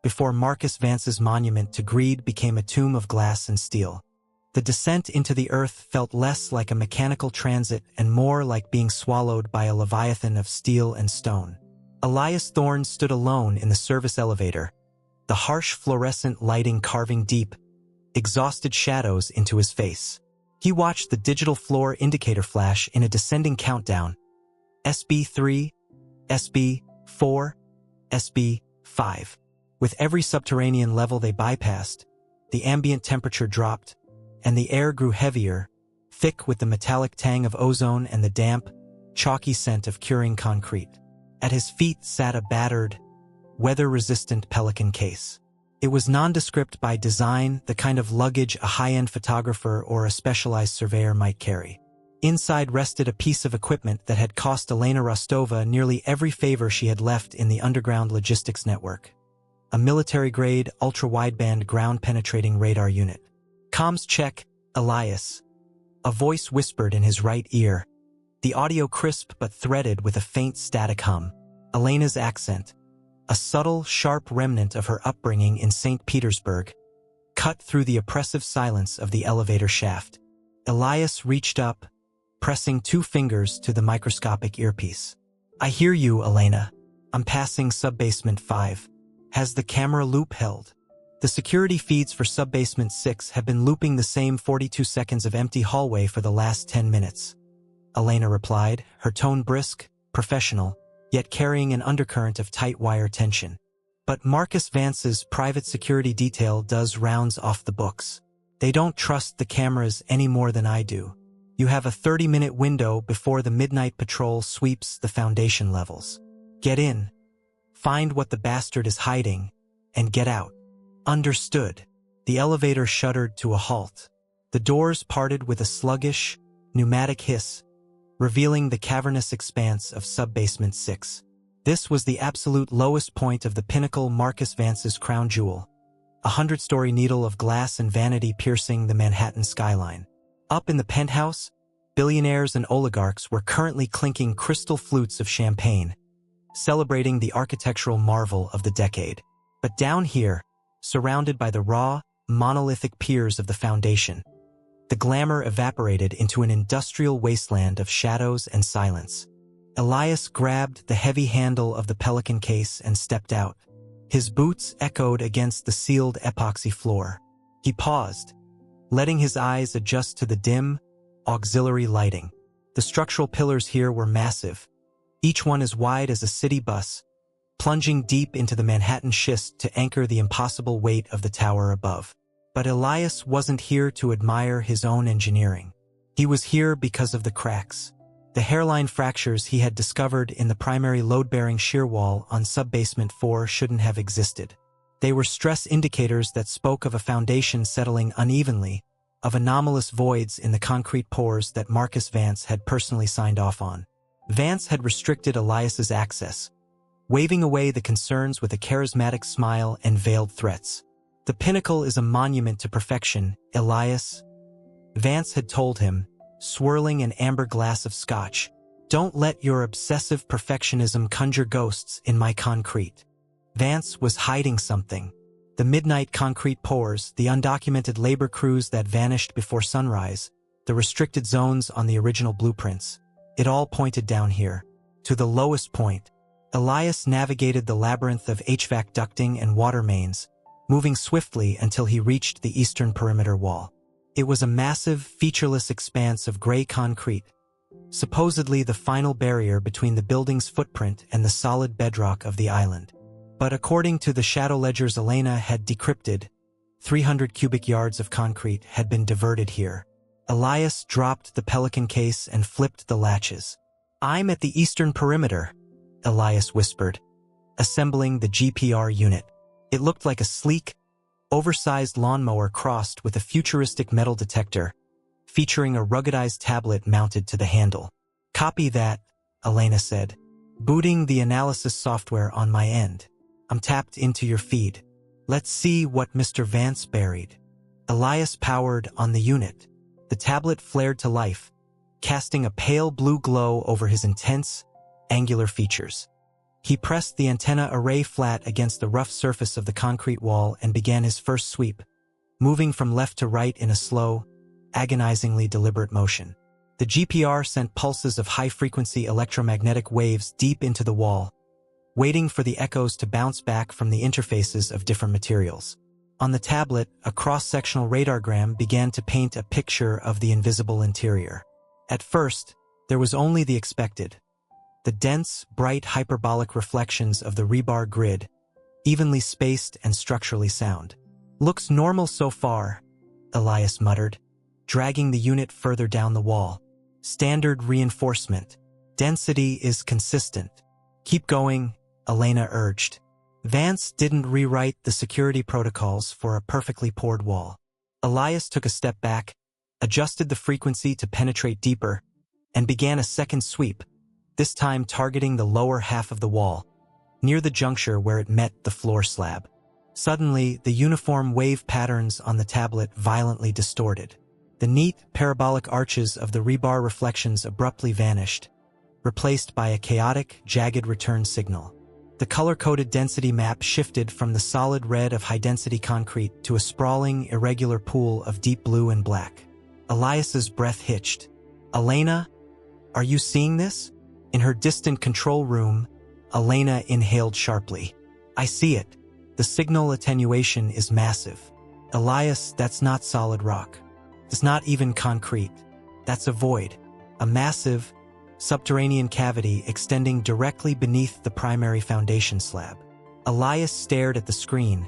before Marcus Vance's monument to greed became a tomb of glass and steel. The descent into the earth felt less like a mechanical transit and more like being swallowed by a leviathan of steel and stone. Elias Thorne stood alone in the service elevator, the harsh fluorescent lighting carving deep, exhausted shadows into his face. He watched the digital floor indicator flash in a descending countdown. SB3, SB4, SB5. With every subterranean level they bypassed, the ambient temperature dropped, and the air grew heavier, thick with the metallic tang of ozone and the damp, chalky scent of curing concrete. At his feet sat a battered, weather-resistant Pelican case. It was nondescript by design, the kind of luggage a high-end photographer or a specialized surveyor might carry. Inside rested a piece of equipment that had cost Elena Rostova nearly every favor she had left in the underground logistics network. A military-grade, ultra-wideband ground-penetrating radar unit. "Comms check, Elias," A voice whispered in his right ear, the audio crisp but threaded with a faint static hum. Elena's accent, a subtle, sharp remnant of her upbringing in St. Petersburg, cut through the oppressive silence of the elevator shaft. Elias reached up, pressing 2 fingers to the microscopic earpiece. "I hear you, Elena. I'm passing subbasement 5. Has the camera loop held?" The security feeds for subbasement 6 have been looping the same 42 seconds of empty hallway for the last 10 minutes. Elena replied, her tone brisk, professional, yet carrying an undercurrent of tight wire tension. "But Marcus Vance's private security detail does rounds off the books. They don't trust the cameras any more than I do. You have a 30-minute window before the midnight patrol sweeps the foundation levels. Get in, find what the bastard is hiding, and get out." "Understood." The elevator shuddered to a halt. The doors parted with a sluggish, pneumatic hiss, revealing the cavernous expanse of subbasement 6. This was the absolute lowest point of the pinnacle, Marcus Vance's crown jewel, a 100-story needle of glass and vanity piercing the Manhattan skyline. Up in the penthouse, billionaires and oligarchs were currently clinking crystal flutes of champagne, celebrating the architectural marvel of the decade. But down here, surrounded by the raw, monolithic piers of the foundation, the glamour evaporated into an industrial wasteland of shadows and silence. Elias grabbed the heavy handle of the Pelican case and stepped out. His boots echoed against the sealed epoxy floor. He paused, letting his eyes adjust to the dim, auxiliary lighting. The structural pillars here were massive, each one as wide as a city bus, plunging deep into the Manhattan schist to anchor the impossible weight of the tower above. But Elias wasn't here to admire his own engineering. He was here because of the cracks. The hairline fractures he had discovered in the primary load-bearing shear wall on subbasement 4 shouldn't have existed. They were stress indicators that spoke of a foundation settling unevenly, of anomalous voids in the concrete pores that Marcus Vance had personally signed off on. Vance had restricted Elias's access, waving away the concerns with a charismatic smile and veiled threats. "The pinnacle is a monument to perfection, Elias," Vance had told him, swirling an amber glass of scotch. "Don't let your obsessive perfectionism conjure ghosts in my concrete." Vance was hiding something. The midnight concrete pours, the undocumented labor crews that vanished before sunrise, the restricted zones on the original blueprints. It all pointed down here, to the lowest point. Elias navigated the labyrinth of HVAC ducting and water mains, moving swiftly until he reached the eastern perimeter wall. It was a massive, featureless expanse of gray concrete, supposedly the final barrier between the building's footprint and the solid bedrock of the island. But according to the shadow ledgers Elena had decrypted, 300 cubic yards of concrete had been diverted here. Elias dropped the Pelican case and flipped the latches. "I'm at the eastern perimeter," Elias whispered, assembling the GPR unit. It looked like a sleek, oversized lawnmower crossed with a futuristic metal detector, featuring a ruggedized tablet mounted to the handle. "Copy that," Elena said, booting the analysis software on my end. "I'm tapped into your feed. Let's see what Mr. Vance buried." Elias powered on the unit. The tablet flared to life, casting a pale blue glow over his intense, angular features. He pressed the antenna array flat against the rough surface of the concrete wall and began his first sweep, moving from left to right in a slow, agonizingly deliberate motion. The GPR sent pulses of high-frequency electromagnetic waves deep into the wall, waiting for the echoes to bounce back from the interfaces of different materials. On the tablet, a cross-sectional radargram began to paint a picture of the invisible interior. At first, there was only the expected. The dense, bright hyperbolic reflections of the rebar grid, evenly spaced and structurally sound. "Looks normal so far," Elias muttered, dragging the unit further down the wall. "Standard reinforcement. Density is consistent." "Keep going," Elena urged. Vance didn't rewrite the security protocols for a perfectly poured wall. Elias took a step back, adjusted the frequency to penetrate deeper, and began a second sweep, this time targeting the lower half of the wall, near the juncture where it met the floor slab. Suddenly, the uniform wave patterns on the tablet violently distorted. The neat, parabolic arches of the rebar reflections abruptly vanished, replaced by a chaotic, jagged return signal. The color-coded density map shifted from the solid red of high-density concrete to a sprawling, irregular pool of deep blue and black. Elias's breath hitched. "Elena, are you seeing this?" In her distant control room, Elena inhaled sharply. "I see it. The signal attenuation is massive." "Elias, that's not solid rock. It's not even concrete. That's a void. A massive, subterranean cavity extending directly beneath the primary foundation slab." Elias stared at the screen,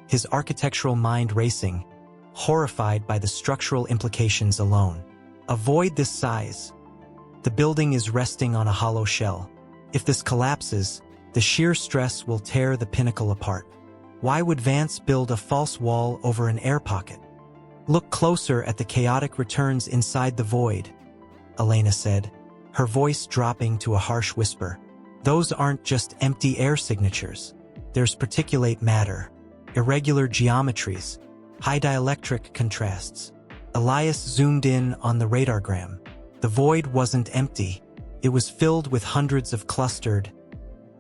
his architectural mind racing, horrified by the structural implications alone. A void this size. The building is resting on a hollow shell. If this collapses, the sheer stress will tear the pinnacle apart. Why would Vance build a false wall over an air pocket? "Look closer at the chaotic returns inside the void," Elena said, her voice dropping to a harsh whisper. "Those aren't just empty air signatures. There's particulate matter, irregular geometries, high dielectric contrasts." Elias zoomed in on the radargram. The void wasn't empty. It was filled with hundreds of clustered,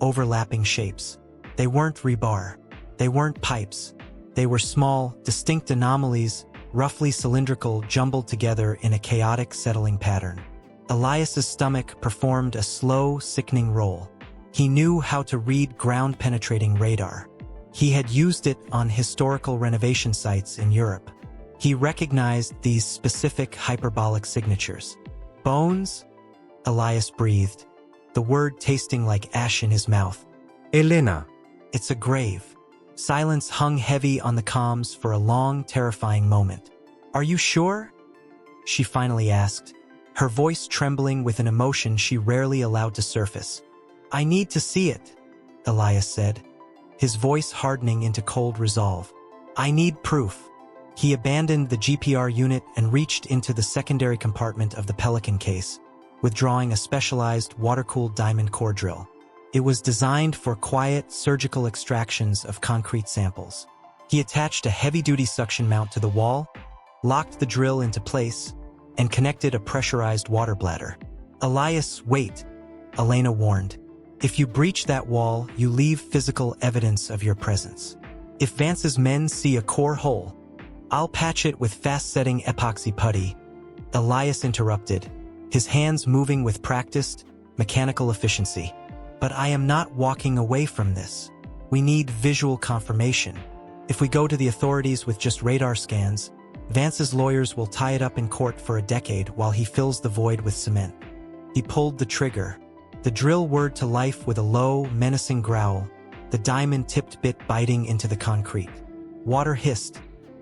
overlapping shapes. They weren't rebar. They weren't pipes. They were small, distinct anomalies, roughly cylindrical, jumbled together in a chaotic, settling pattern. Elias's stomach performed a slow, sickening roll. He knew how to read ground-penetrating radar. He had used it on historical renovation sites in Europe. He recognized these specific hyperbolic signatures. "Bones?" Elias breathed, the word tasting like ash in his mouth. Elena. "It's a grave." Silence hung heavy on the comms for a long, terrifying moment. "Are you sure?" she finally asked, her voice trembling with an emotion she rarely allowed to surface. "I need to see it," Elias said, his voice hardening into cold resolve. "I need proof." He abandoned the GPR unit and reached into the secondary compartment of the Pelican case, withdrawing a specialized water-cooled diamond core drill. It was designed for quiet, surgical extractions of concrete samples. He attached a heavy-duty suction mount to the wall, locked the drill into place, and connected a pressurized water bladder. "Elias, wait," Elena warned. "If you breach that wall, you leave physical evidence of your presence. If Vance's men see a core hole, I'll patch it with fast-setting epoxy putty." Elias interrupted, his hands moving with practiced, mechanical efficiency. "But I am not walking away from this. We need visual confirmation. If we go to the authorities with just radar scans, Vance's lawyers will tie it up in court for a decade while he fills the void with cement." He pulled the trigger, the drill whirred to life with a low, menacing growl, the diamond-tipped bit biting into the concrete. Water hissed,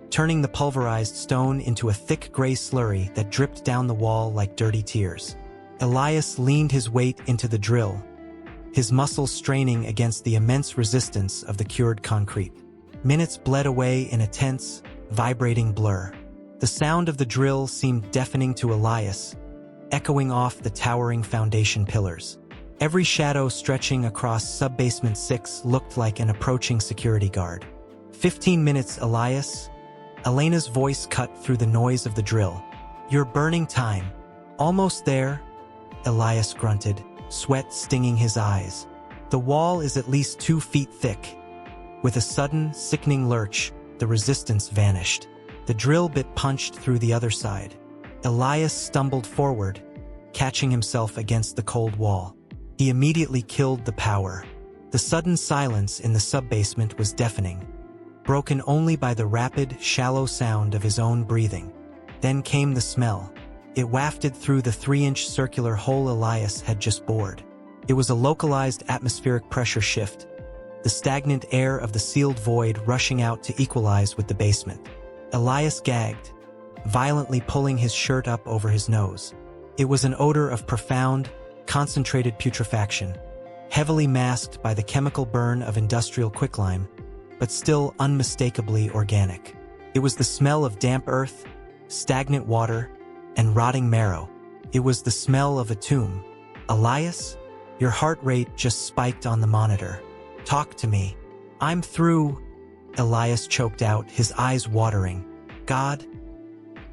turning the pulverized stone into a thick gray slurry that dripped down the wall like dirty tears. Elias leaned his weight into the drill, his muscles straining against the immense resistance of the cured concrete. Minutes bled away in a tense, vibrating blur. The sound of the drill seemed deafening to Elias, echoing off the towering foundation pillars. Every shadow stretching across sub-basement 6 looked like an approaching security guard. 15 minutes, Elias." Elena's voice cut through the noise of the drill. "You're burning time." "Almost there," Elias grunted, sweat stinging his eyes. "The wall is at least 2 feet thick." With a sudden, sickening lurch, the resistance vanished. The drill bit punched through the other side. Elias stumbled forward, catching himself against the cold wall. He immediately killed the power. The sudden silence in the sub-basement was deafening, broken only by the rapid, shallow sound of his own breathing. Then came the smell. It wafted through the 3-inch circular hole Elias had just bored. It was a localized atmospheric pressure shift, the stagnant air of the sealed void rushing out to equalize with the basement. Elias gagged, violently pulling his shirt up over his nose. It was an odor of profound, concentrated putrefaction, heavily masked by the chemical burn of industrial quicklime, but still unmistakably organic. It was the smell of damp earth, stagnant water, and rotting marrow. It was the smell of a tomb. "Elias, your heart rate just spiked on the monitor. Talk to me." "I'm through," Elias choked out, his eyes watering. "God."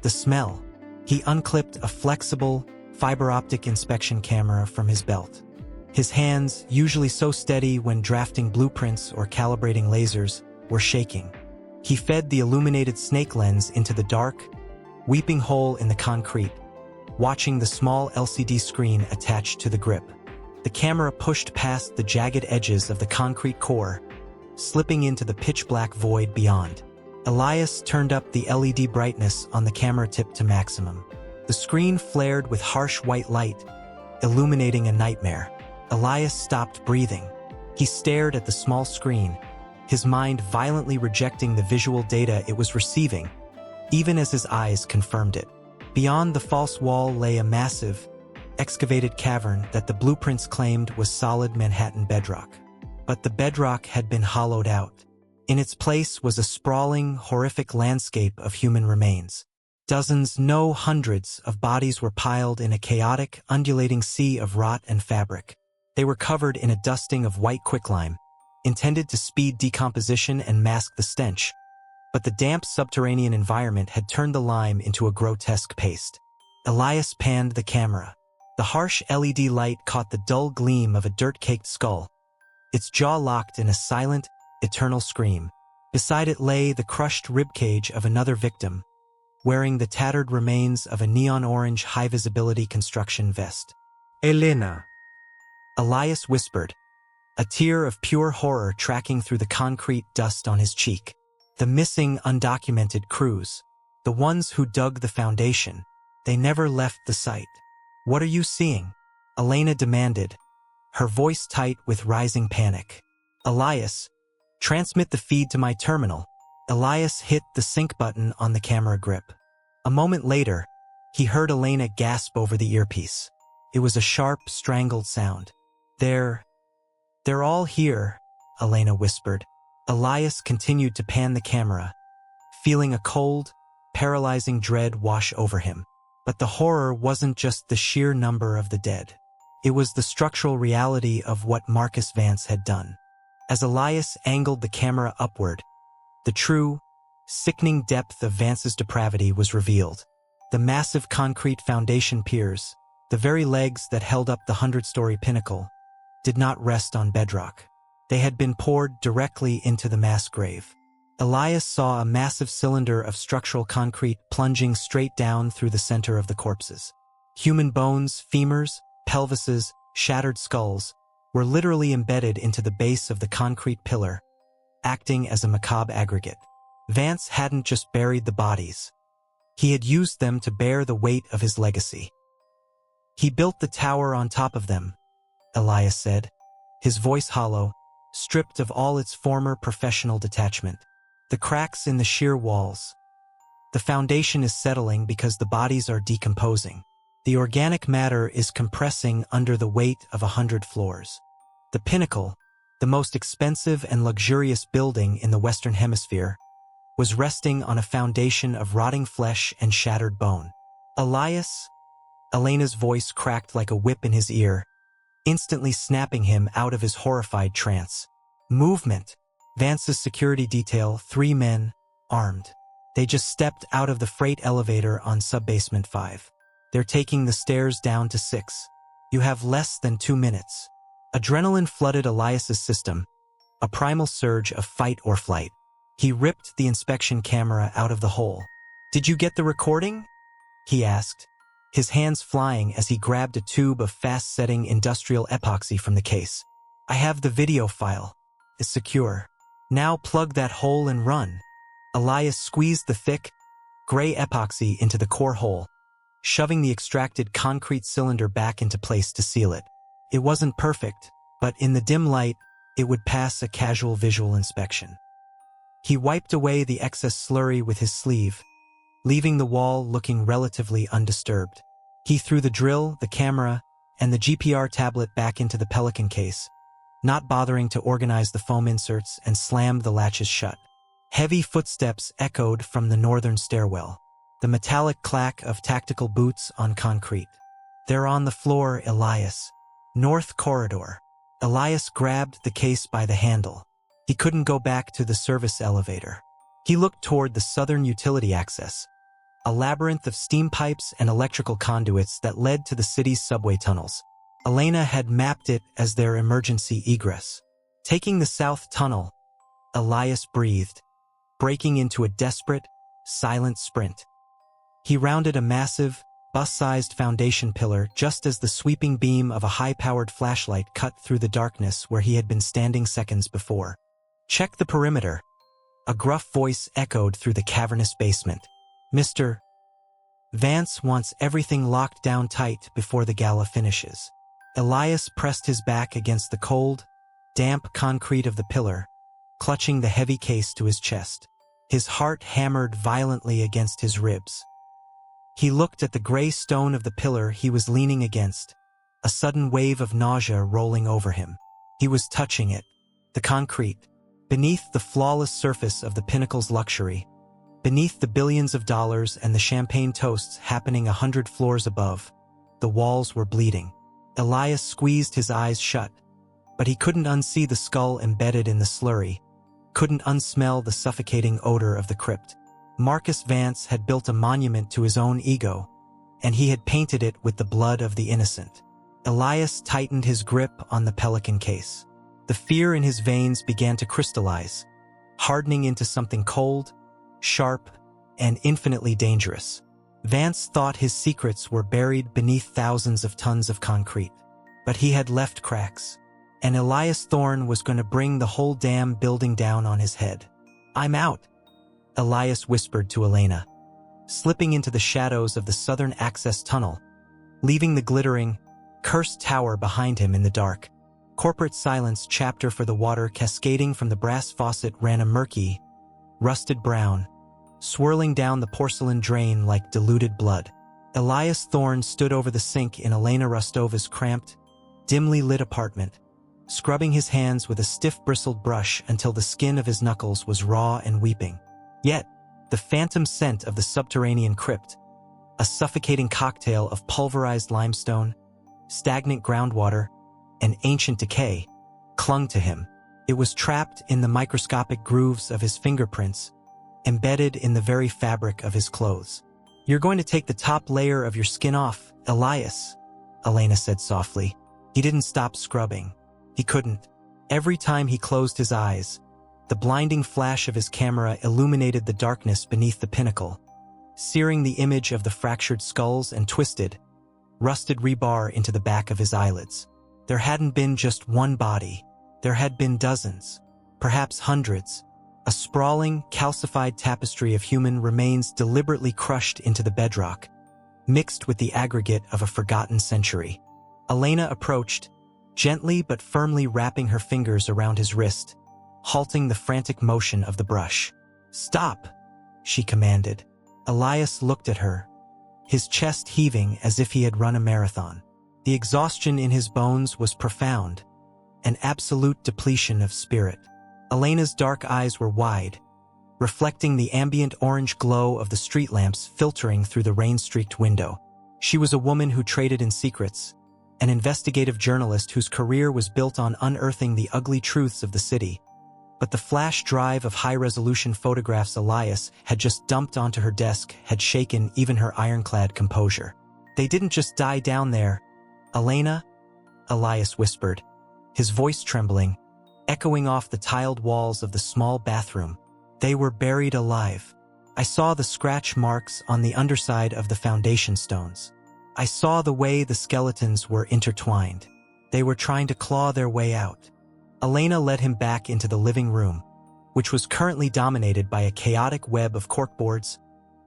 The smell. He unclipped a flexible, fiber-optic inspection camera from his belt. His hands, usually so steady when drafting blueprints or calibrating lasers, were shaking. He fed the illuminated snake lens into the dark, weeping hole in the concrete, watching the small LCD screen attached to the grip. The camera pushed past the jagged edges of the concrete core, slipping into the pitch-black void beyond. Elias turned up the LED brightness on the camera tip to maximum. The screen flared with harsh white light, illuminating a nightmare. Elias stopped breathing. He stared at the small screen, his mind violently rejecting the visual data it was receiving, even as his eyes confirmed it. Beyond the false wall lay a massive, excavated cavern that the blueprints claimed was solid Manhattan bedrock. But the bedrock had been hollowed out. In its place was a sprawling, horrific landscape of human remains. Dozens, no hundreds, of bodies were piled in a chaotic, undulating sea of rot and fabric. They were covered in a dusting of white quicklime, intended to speed decomposition and mask the stench. But the damp subterranean environment had turned the lime into a grotesque paste. Elias panned the camera. The harsh LED light caught the dull gleam of a dirt-caked skull, its jaw locked in a silent, eternal scream. Beside it lay the crushed ribcage of another victim, wearing the tattered remains of a neon-orange high-visibility construction vest. Elena. Elias whispered, a tear of pure horror tracking through the concrete dust on his cheek. The missing, undocumented crews, the ones who dug the foundation, they never left the site. What are you seeing? Elena demanded, her voice tight with rising panic. Elias, transmit the feed to my terminal. Elias hit the sync button on the camera grip. A moment later, he heard Elena gasp over the earpiece. It was a sharp, strangled sound. They're all here, Elena whispered. Elias continued to pan the camera, feeling a cold, paralyzing dread wash over him. But the horror wasn't just the sheer number of the dead. It was the structural reality of what Marcus Vance had done. As Elias angled the camera upward, the true, sickening depth of Vance's depravity was revealed. The massive concrete foundation piers, the very legs that held up the 100-story pinnacle, did not rest on bedrock. They had been poured directly into the mass grave. Elias saw a massive cylinder of structural concrete plunging straight down through the center of the corpses. Human bones, femurs, pelvises, shattered skulls were literally embedded into the base of the concrete pillar, acting as a macabre aggregate. Vance hadn't just buried the bodies. He had used them to bear the weight of his legacy. He built the tower on top of them, Elias said, his voice hollow, stripped of all its former professional detachment. The cracks in the sheer walls. The foundation is settling because the bodies are decomposing. The organic matter is compressing under the weight of 100 floors. The pinnacle, the most expensive and luxurious building in the Western Hemisphere, was resting on a foundation of rotting flesh and shattered bone. Elias? Elena's voice cracked like a whip in his ear, instantly snapping him out of his horrified trance. Movement. Vance's security detail, 3 men, armed. They just stepped out of the freight elevator on Subbasement 5. They're taking the stairs down to 6. You have less than 2 minutes. Adrenaline flooded Elias's system, a primal surge of fight or flight. He ripped the inspection camera out of the hole. Did you get the recording? He asked, his hands flying as he grabbed a tube of fast-setting industrial epoxy from the case. I have the video file. It's secure. Now plug that hole and run. Elias squeezed the thick, gray epoxy into the core hole, shoving the extracted concrete cylinder back into place to seal it. It wasn't perfect, but in the dim light, it would pass a casual visual inspection. He wiped away the excess slurry with his sleeve, leaving the wall looking relatively undisturbed. He threw the drill, the camera, and the GPR tablet back into the Pelican case, not bothering to organize the foam inserts, and slammed the latches shut. Heavy footsteps echoed from the northern stairwell, the metallic clack of tactical boots on concrete. They're on the floor, Elias. North corridor. Elias grabbed the case by the handle. He couldn't go back to the service elevator. He looked toward the southern utility access, a labyrinth of steam pipes and electrical conduits that led to the city's subway tunnels. Elena had mapped it as their emergency egress. Taking the south tunnel, Elias breathed, breaking into a desperate, silent sprint. He rounded a massive, bus-sized foundation pillar just as the sweeping beam of a high-powered flashlight cut through the darkness where he had been standing seconds before. "Check the perimeter," a gruff voice echoed through the cavernous basement. "Mr. Vance wants everything locked down tight before the gala finishes." Elias pressed his back against the cold, damp concrete of the pillar, clutching the heavy case to his chest. His heart hammered violently against his ribs. He looked at the gray stone of the pillar he was leaning against, a sudden wave of nausea rolling over him. He was touching it, the concrete, beneath the flawless surface of the pinnacle's luxury, beneath the billions of dollars and the champagne toasts happening 100 floors above. The walls were bleeding. Elias squeezed his eyes shut, but he couldn't unsee the skull embedded in the slurry, couldn't unsmell the suffocating odor of the crypt. Marcus Vance had built a monument to his own ego, and he had painted it with the blood of the innocent. Elias tightened his grip on the pelican case. The fear in his veins began to crystallize, hardening into something cold, sharp, and infinitely dangerous. Vance thought his secrets were buried beneath thousands of tons of concrete, but he had left cracks, and Elias Thorne was going to bring the whole damn building down on his head. "I'm out," Elias whispered to Elena, slipping into the shadows of the southern access tunnel, leaving the glittering, cursed tower behind him in the dark. Corporate silence chapter for the water cascading from the brass faucet ran a murky, rusted brown, swirling down the porcelain drain like diluted blood. Elias Thorne stood over the sink in Elena Rostova's cramped, dimly lit apartment, scrubbing his hands with a stiff-bristled brush until the skin of his knuckles was raw and weeping. Yet, the phantom scent of the subterranean crypt, a suffocating cocktail of pulverized limestone, stagnant groundwater, and ancient decay, clung to him. It was trapped in the microscopic grooves of his fingerprints, embedded in the very fabric of his clothes. "You're going to take the top layer of your skin off, Elias," Elena said softly. He didn't stop scrubbing. He couldn't. Every time he closed his eyes, the blinding flash of his camera illuminated the darkness beneath the pinnacle, searing the image of the fractured skulls and twisted, rusted rebar into the back of his eyelids. There hadn't been just one body. There had been dozens, perhaps hundreds. A sprawling, calcified tapestry of human remains deliberately crushed into the bedrock, mixed with the aggregate of a forgotten century. Elena approached, gently but firmly wrapping her fingers around his wrist, halting the frantic motion of the brush. "Stop," she commanded. Elias looked at her, his chest heaving as if he had run a marathon. The exhaustion in his bones was profound, an absolute depletion of spirit. Elena's dark eyes were wide, reflecting the ambient orange glow of the street lamps filtering through the rain-streaked window. She was a woman who traded in secrets, an investigative journalist whose career was built on unearthing the ugly truths of the city. But the flash drive of high-resolution photographs Elias had just dumped onto her desk had shaken even her ironclad composure. "They didn't just die down there, Elena," Elias whispered, his voice trembling, echoing off the tiled walls of the small bathroom. "They were buried alive. I saw the scratch marks on the underside of the foundation stones. I saw the way the skeletons were intertwined. They were trying to claw their way out." Elena led him back into the living room, which was currently dominated by a chaotic web of corkboards,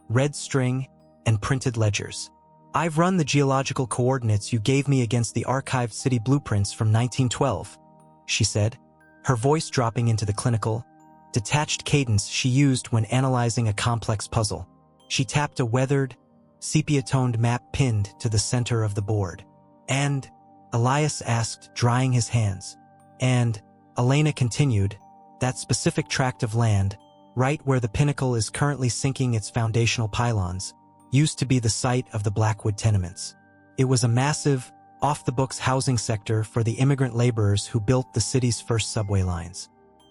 red string, and printed ledgers. "I've run the geological coordinates you gave me against the archived city blueprints from 1912, she said, her voice dropping into the clinical, detached cadence she used when analyzing a complex puzzle. She tapped a weathered, sepia-toned map pinned to the center of the board. "And?" Elias asked, drying his hands. "And," Elena continued, "that specific tract of land, right where the pinnacle is currently sinking its foundational pylons, used to be the site of the Blackwood tenements. It was a massive, off-the-books housing sector for the immigrant laborers who built the city's first subway lines.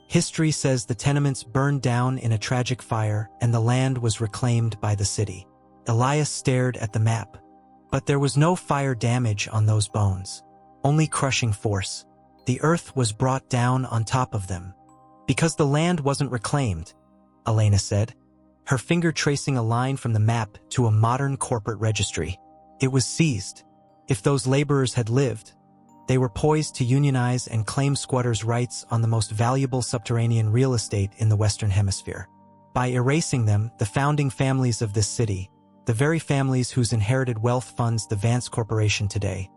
History says the tenements burned down in a tragic fire and the land was reclaimed by the city. Elias stared at the map. But there was no fire damage on those bones. Only crushing force. The earth was brought down on top of them. Because the land wasn't reclaimed, Elena said, her finger tracing a line from the map to a modern corporate registry. It was seized. If those laborers had lived, they were poised to unionize and claim squatters' rights on the most valuable subterranean real estate in the Western Hemisphere. By erasing them, the founding families of this city, the very families whose inherited wealth funds the Vance Corporation today,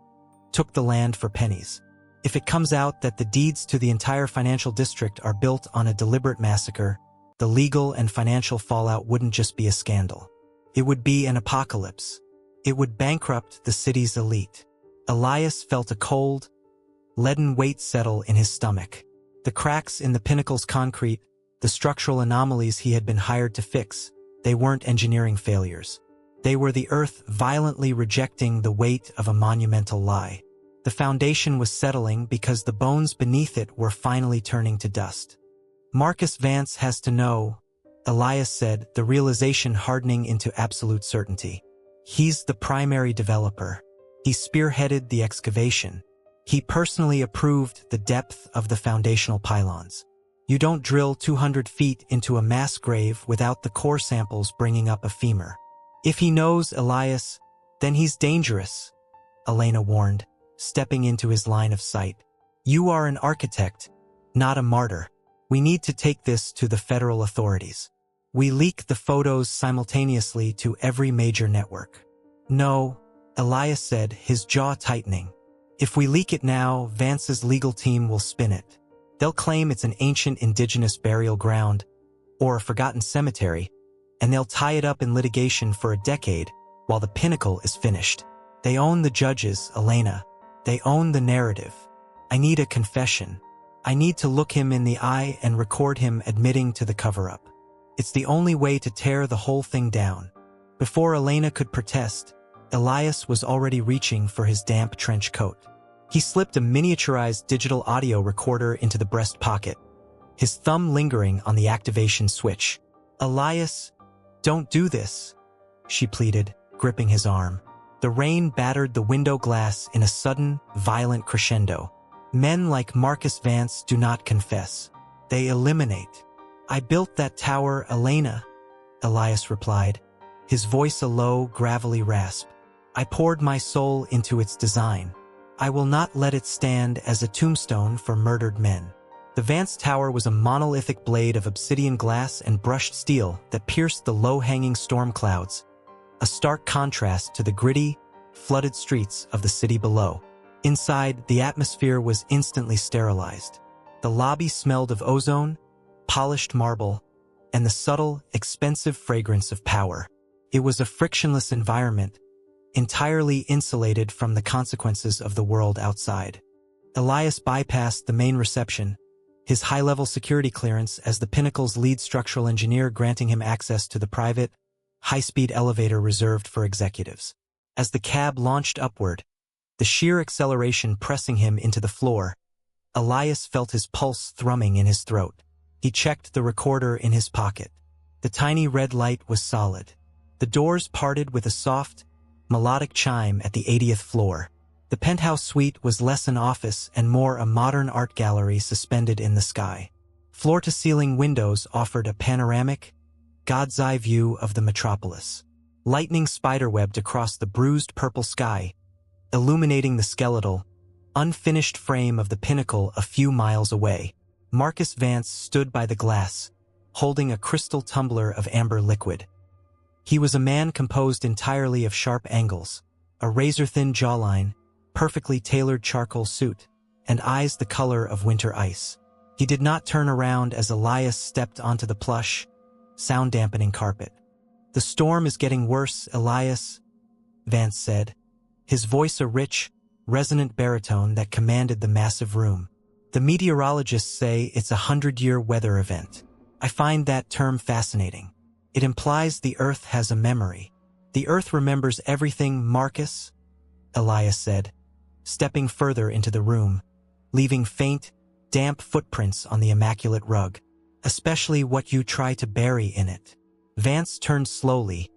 took the land for pennies. If it comes out that the deeds to the entire financial district are built on a deliberate massacre, the legal and financial fallout wouldn't just be a scandal. It would be an apocalypse. It would bankrupt the city's elite. Elias felt a cold, leaden weight settle in his stomach. The cracks in the pinnacle's concrete, the structural anomalies he had been hired to fix, they weren't engineering failures. They were the earth violently rejecting the weight of a monumental lie. The foundation was settling because the bones beneath it were finally turning to dust. Marcus Vance has to know, Elias said, the realization hardening into absolute certainty. He's the primary developer. He spearheaded the excavation. He personally approved the depth of the foundational pylons. You don't drill 200 feet into a mass grave without the core samples bringing up a femur. If he knows Elias, then he's dangerous, Elena warned, stepping into his line of sight. You are an architect, not a martyr. We need to take this to the federal authorities. We leak the photos simultaneously to every major network. No, Elias said, his jaw tightening. If we leak it now, Vance's legal team will spin it. They'll claim it's an ancient indigenous burial ground or a forgotten cemetery, and they'll tie it up in litigation for a decade while the pinnacle is finished. They own the judges, Elena. They own the narrative. I need a confession. I need to look him in the eye and record him admitting to the cover-up. It's the only way to tear the whole thing down. Before Elena could protest, Elias was already reaching for his damp trench coat. He slipped a miniaturized digital audio recorder into the breast pocket, his thumb lingering on the activation switch. Elias, don't do this, she pleaded, gripping his arm. The rain battered the window glass in a sudden, violent crescendo. Men like Marcus Vance do not confess. They eliminate. I built that tower, Elena, Elias replied, his voice a low, gravelly rasp. I poured my soul into its design. I will not let it stand as a tombstone for murdered men. The Vance Tower was a monolithic blade of obsidian glass and brushed steel that pierced the low-hanging storm clouds, a stark contrast to the gritty, flooded streets of the city below. Inside, the atmosphere was instantly sterilized. The lobby smelled of ozone, polished marble, and the subtle, expensive fragrance of power. It was a frictionless environment, entirely insulated from the consequences of the world outside. Elias bypassed the main reception, his high-level security clearance as the Pinnacle's lead structural engineer granting him access to the private, high-speed elevator reserved for executives. As the cab launched upward, the sheer acceleration pressing him into the floor, Elias felt his pulse thrumming in his throat. He checked the recorder in his pocket. The tiny red light was solid. The doors parted with a soft, melodic chime at the 80th floor. The penthouse suite was less an office and more a modern art gallery suspended in the sky. Floor-to-ceiling windows offered a panoramic, God's-eye view of the metropolis. Lightning spiderwebbed across the bruised purple sky, illuminating the skeletal, unfinished frame of the Pinnacle a few miles away. Marcus Vance stood by the glass, holding a crystal tumbler of amber liquid. He was a man composed entirely of sharp angles, a razor-thin jawline, perfectly tailored charcoal suit, and eyes the color of winter ice. He did not turn around as Elias stepped onto the plush, sound-dampening carpet. The storm is getting worse, Elias, Vance said, his voice a rich, resonant baritone that commanded the massive room. The meteorologists say it's a 100-year weather event. I find that term fascinating. It implies the Earth has a memory. The Earth remembers everything, Marcus, Elias said, stepping further into the room, leaving faint, damp footprints on the immaculate rug, especially what you try to bury in it. Vance turned slowly,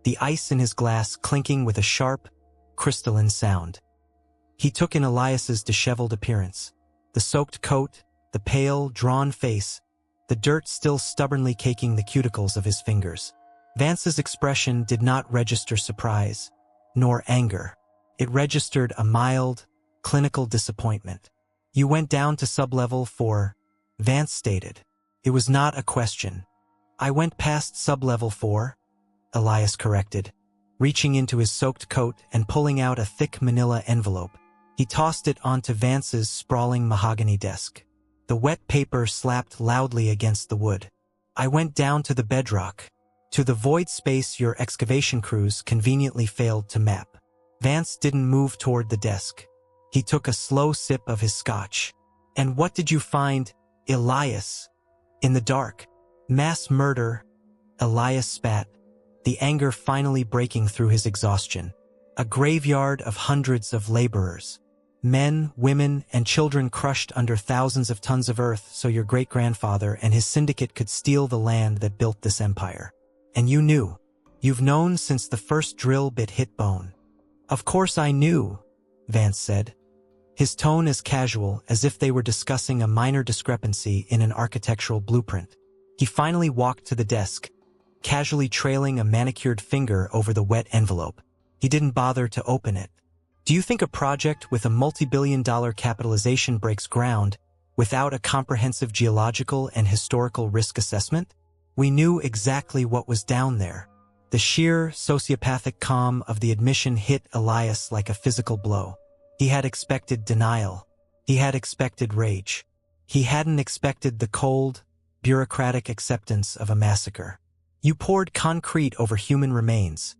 the ice in his glass clinking with a sharp, crystalline sound. He took in Elias's disheveled appearance. The soaked coat, the pale, drawn face, the dirt still stubbornly caking the cuticles of his fingers. Vance's expression did not register surprise, nor anger. It registered a mild, clinical disappointment. "You went down to sublevel 4, Vance stated. "It was not a question." "I went past sublevel 4, Elias corrected, reaching into his soaked coat and pulling out a thick manila envelope. He tossed it onto Vance's sprawling mahogany desk. The wet paper slapped loudly against the wood. "I went down to the bedrock, to the void space your excavation crews conveniently failed to map." Vance didn't move toward the desk. He took a slow sip of his scotch. "And what did you find, Elias?" "In the dark. Mass murder," Elias spat, the anger finally breaking through his exhaustion. "A graveyard of hundreds of laborers. Men, women, and children crushed under thousands of tons of earth so your great-grandfather and his syndicate could steal the land that built this empire. And you knew. You've known since the first drill bit hit bone." "Of course I knew," Vance said, his tone as casual as if they were discussing a minor discrepancy in an architectural blueprint. He finally walked to the desk, casually trailing a manicured finger over the wet envelope. He didn't bother to open it. "Do you think a project with a multi-billion-dollar capitalization breaks ground without a comprehensive geological and historical risk assessment? We knew exactly what was down there." The sheer, sociopathic calm of the admission hit Elias like a physical blow. He had expected denial. He had expected rage. He hadn't expected the cold, bureaucratic acceptance of a massacre. "You poured concrete over human remains."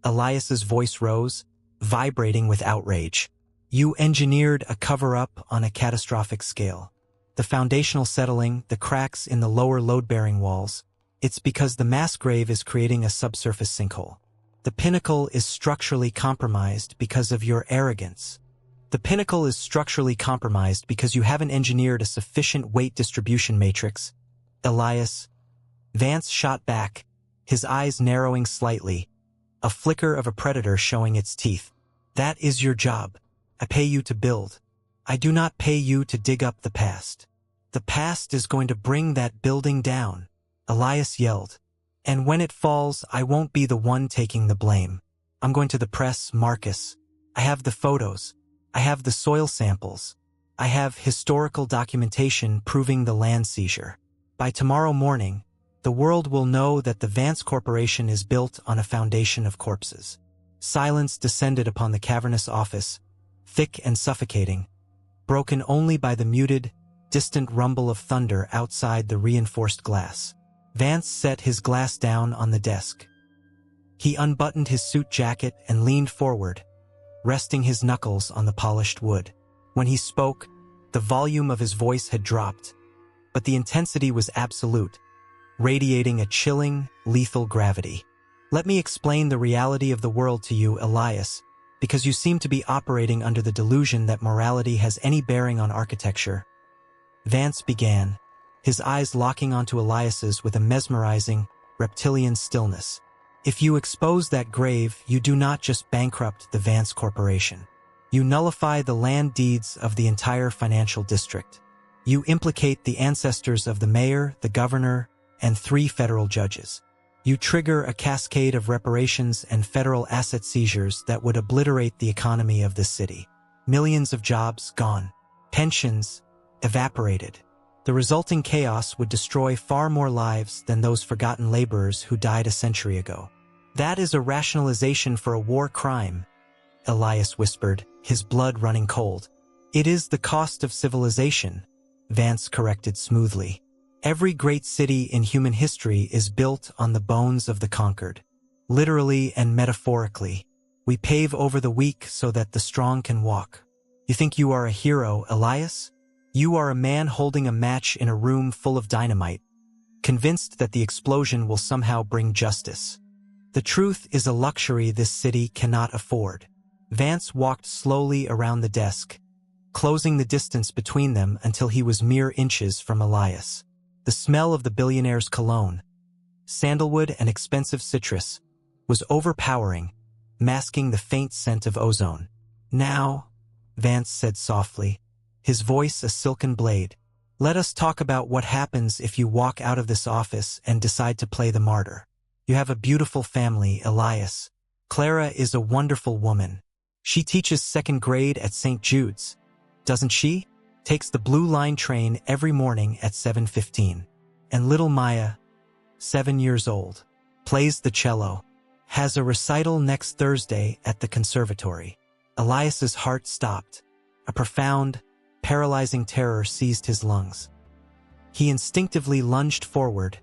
Elias's voice rose, vibrating with outrage. "You engineered a cover-up on a catastrophic scale. The foundational settling, the cracks in the lower load-bearing walls. It's because the mass grave is creating a subsurface sinkhole. The pinnacle is structurally compromised because of your arrogance. The pinnacle is structurally compromised because you haven't engineered a sufficient weight distribution matrix." Elias. Vance shot back, his eyes narrowing slightly, a flicker of a predator showing its teeth. "That is your job. I pay you to build. I do not pay you to dig up the past. The past is going to bring that building down," Elias yelled. "And when it falls, I won't be the one taking the blame. I'm going to the press, Marcus. I have the photos. I have the soil samples. I have historical documentation proving the land seizure. By tomorrow morning, the world will know that the Vance Corporation is built on a foundation of corpses." Silence descended upon the cavernous office, thick and suffocating, broken only by the muted, distant rumble of thunder outside the reinforced glass. Vance set his glass down on the desk. He unbuttoned his suit jacket and leaned forward, resting his knuckles on the polished wood. When he spoke, the volume of his voice had dropped, but the intensity was absolute, radiating a chilling, lethal gravity. "Let me explain the reality of the world to you, Elias, because you seem to be operating under the delusion that morality has any bearing on architecture." Vance began, his eyes locking onto Elias's with a mesmerizing, reptilian stillness. "If you expose that grave, you do not just bankrupt the Vance Corporation. You nullify the land deeds of the entire financial district. You implicate the ancestors of the mayor, the governor, and 3 federal judges. You trigger a cascade of reparations and federal asset seizures that would obliterate the economy of the city. Millions of jobs gone. Pensions evaporated. The resulting chaos would destroy far more lives than those forgotten laborers who died a century ago. That is a rationalization for a war crime," Elias whispered, his blood running cold. "It is the cost of civilization," Vance corrected smoothly. "Every great city in human history is built on the bones of the conquered. Literally and metaphorically, we pave over the weak so that the strong can walk. You think you are a hero, Elias? You are a man holding a match in a room full of dynamite, convinced that the explosion will somehow bring justice. The truth is a luxury this city cannot afford." Vance walked slowly around the desk, closing the distance between them until he was mere inches from Elias. The smell of the billionaire's cologne, sandalwood and expensive citrus, was overpowering, masking the faint scent of ozone. "Now," Vance said softly, his voice a silken blade, "let us talk about what happens if you walk out of this office and decide to play the martyr. You have a beautiful family, Elias. Clara is a wonderful woman. She teaches second grade at St. Jude's, doesn't she? Takes the Blue Line train every morning at 7:15. And little Maya, 7 years old, plays the cello, has a recital next Thursday at the conservatory." Elias's heart stopped. A profound, paralyzing terror seized his lungs. He instinctively lunged forward,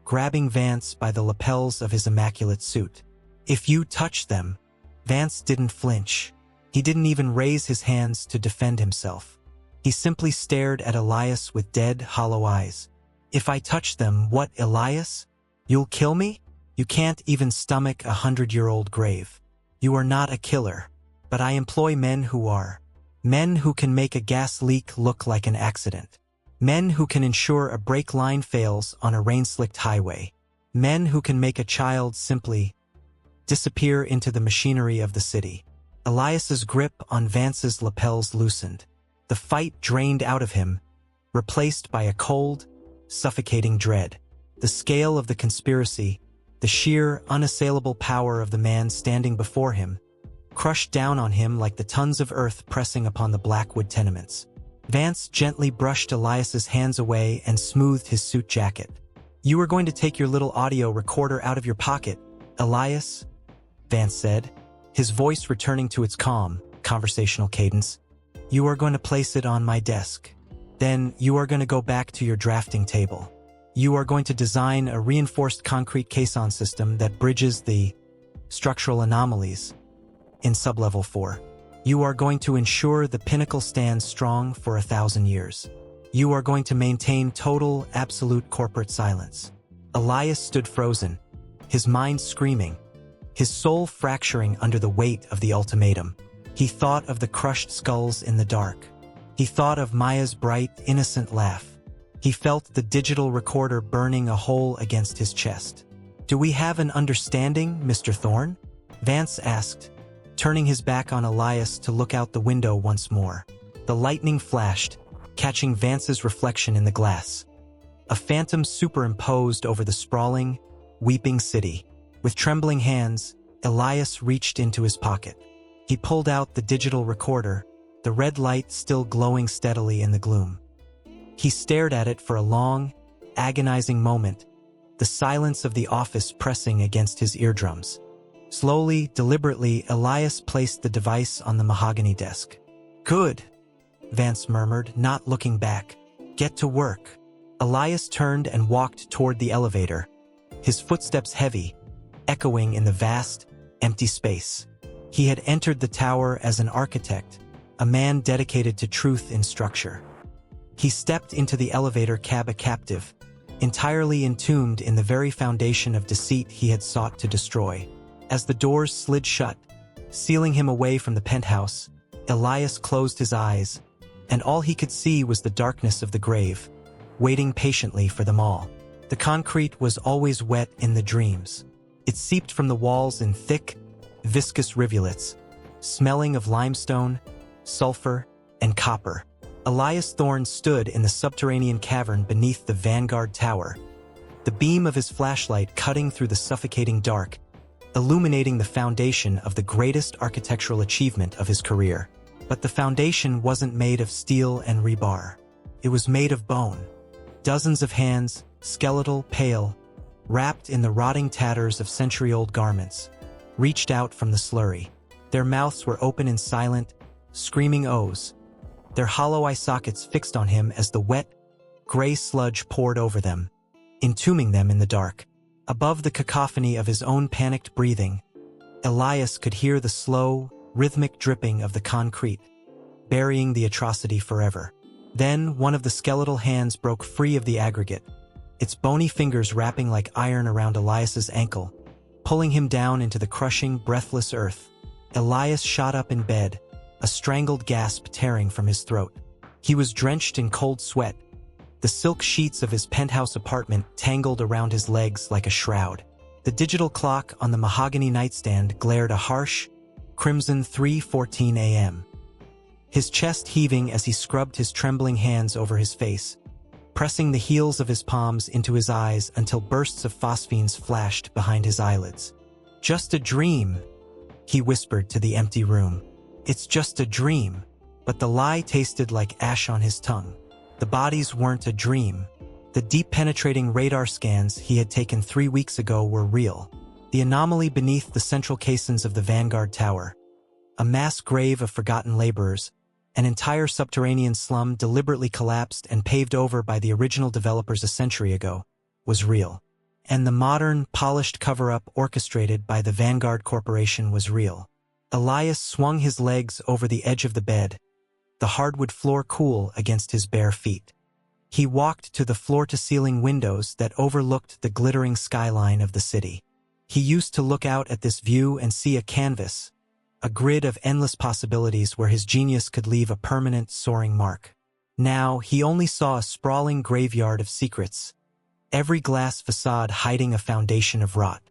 grabbing Vance by the lapels of his immaculate suit. "If you touch them," Vance didn't flinch. He didn't even raise his hands to defend himself. He simply stared at Elias with dead, hollow eyes. "If I touch them, what, Elias? You'll kill me? You can't even stomach a 100-year-old grave. You are not a killer, but I employ men who are. Men who can make a gas leak look like an accident. Men who can ensure a brake line fails on a rain-slicked highway. Men who can make a child simply disappear into the machinery of the city." Elias's grip on Vance's lapels loosened. The fight drained out of him, replaced by a cold, suffocating dread. The scale of the conspiracy, the sheer, unassailable power of the man standing before him, crushed down on him like the tons of earth pressing upon the Blackwood tenements. Vance gently brushed Elias's hands away and smoothed his suit jacket. "You are going to take your little audio recorder out of your pocket, Elias?" Vance said, his voice returning to its calm, conversational cadence. "You are going to place it on my desk. Then you are going to go back to your drafting table. You are going to design a reinforced concrete caisson system that bridges the structural anomalies in sublevel 4. You are going to ensure the pinnacle stands strong for 1,000 years. You are going to maintain total, absolute corporate silence." Elias stood frozen, his mind screaming, his soul fracturing under the weight of the ultimatum. He thought of the crushed skulls in the dark. He thought of Maya's bright, innocent laugh. He felt the digital recorder burning a hole against his chest. "Do we have an understanding, Mr. Thorne?" Vance asked, turning his back on Elias to look out the window once more. The lightning flashed, catching Vance's reflection in the glass. A phantom superimposed over the sprawling, weeping city. With trembling hands, Elias reached into his pocket. He pulled out the digital recorder, the red light still glowing steadily in the gloom. He stared at it for a long, agonizing moment, the silence of the office pressing against his eardrums. Slowly, deliberately, Elias placed the device on the mahogany desk. "Good," Vance murmured, not looking back. "Get to work." Elias turned and walked toward the elevator, his footsteps heavy, echoing in the vast, empty space. He had entered the tower as an architect, a man dedicated to truth in structure. He stepped into the elevator cab a captive, entirely entombed in the very foundation of deceit he had sought to destroy. As the doors slid shut, sealing him away from the penthouse, Elias closed his eyes, and all he could see was the darkness of the grave, waiting patiently for them all. The concrete was always wet in the dreams. It seeped from the walls in thick, viscous rivulets, smelling of limestone, sulfur, and copper. Elias Thorne stood in the subterranean cavern beneath the Vanguard Tower, the beam of his flashlight cutting through the suffocating dark, illuminating the foundation of the greatest architectural achievement of his career. But the foundation wasn't made of steel and rebar. It was made of bone. Dozens of hands, skeletal, pale, wrapped in the rotting tatters of century-old garments, reached out from the slurry. Their mouths were open in silent, screaming O's, their hollow eye sockets fixed on him as the wet, gray sludge poured over them, entombing them in the dark. Above the cacophony of his own panicked breathing, Elias could hear the slow, rhythmic dripping of the concrete, burying the atrocity forever. Then one of the skeletal hands broke free of the aggregate, its bony fingers wrapping like iron around Elias's ankle, pulling him down into the crushing, breathless earth. Elias shot up in bed, a strangled gasp tearing from his throat. He was drenched in cold sweat, the silk sheets of his penthouse apartment tangled around his legs like a shroud. The digital clock on the mahogany nightstand glared a harsh, crimson 3:14 a.m. His chest heaving as he scrubbed his trembling hands over his face, pressing the heels of his palms into his eyes until bursts of phosphenes flashed behind his eyelids. "Just a dream," he whispered to the empty room. "It's just a dream." But the lie tasted like ash on his tongue. The bodies weren't a dream. The deep penetrating radar scans he had taken 3 weeks ago were real. The anomaly beneath the central caissons of the Vanguard Tower, a mass grave of forgotten laborers, an entire subterranean slum deliberately collapsed and paved over by the original developers a century ago, was real. And the modern, polished cover-up orchestrated by the Vanguard Corporation was real. Elias swung his legs over the edge of the bed, the hardwood floor cool against his bare feet. He walked to the floor-to-ceiling windows that overlooked the glittering skyline of the city. He used to look out at this view and see a canvas, a grid of endless possibilities where his genius could leave a permanent, soaring mark. Now, he only saw a sprawling graveyard of secrets, every glass facade hiding a foundation of rot.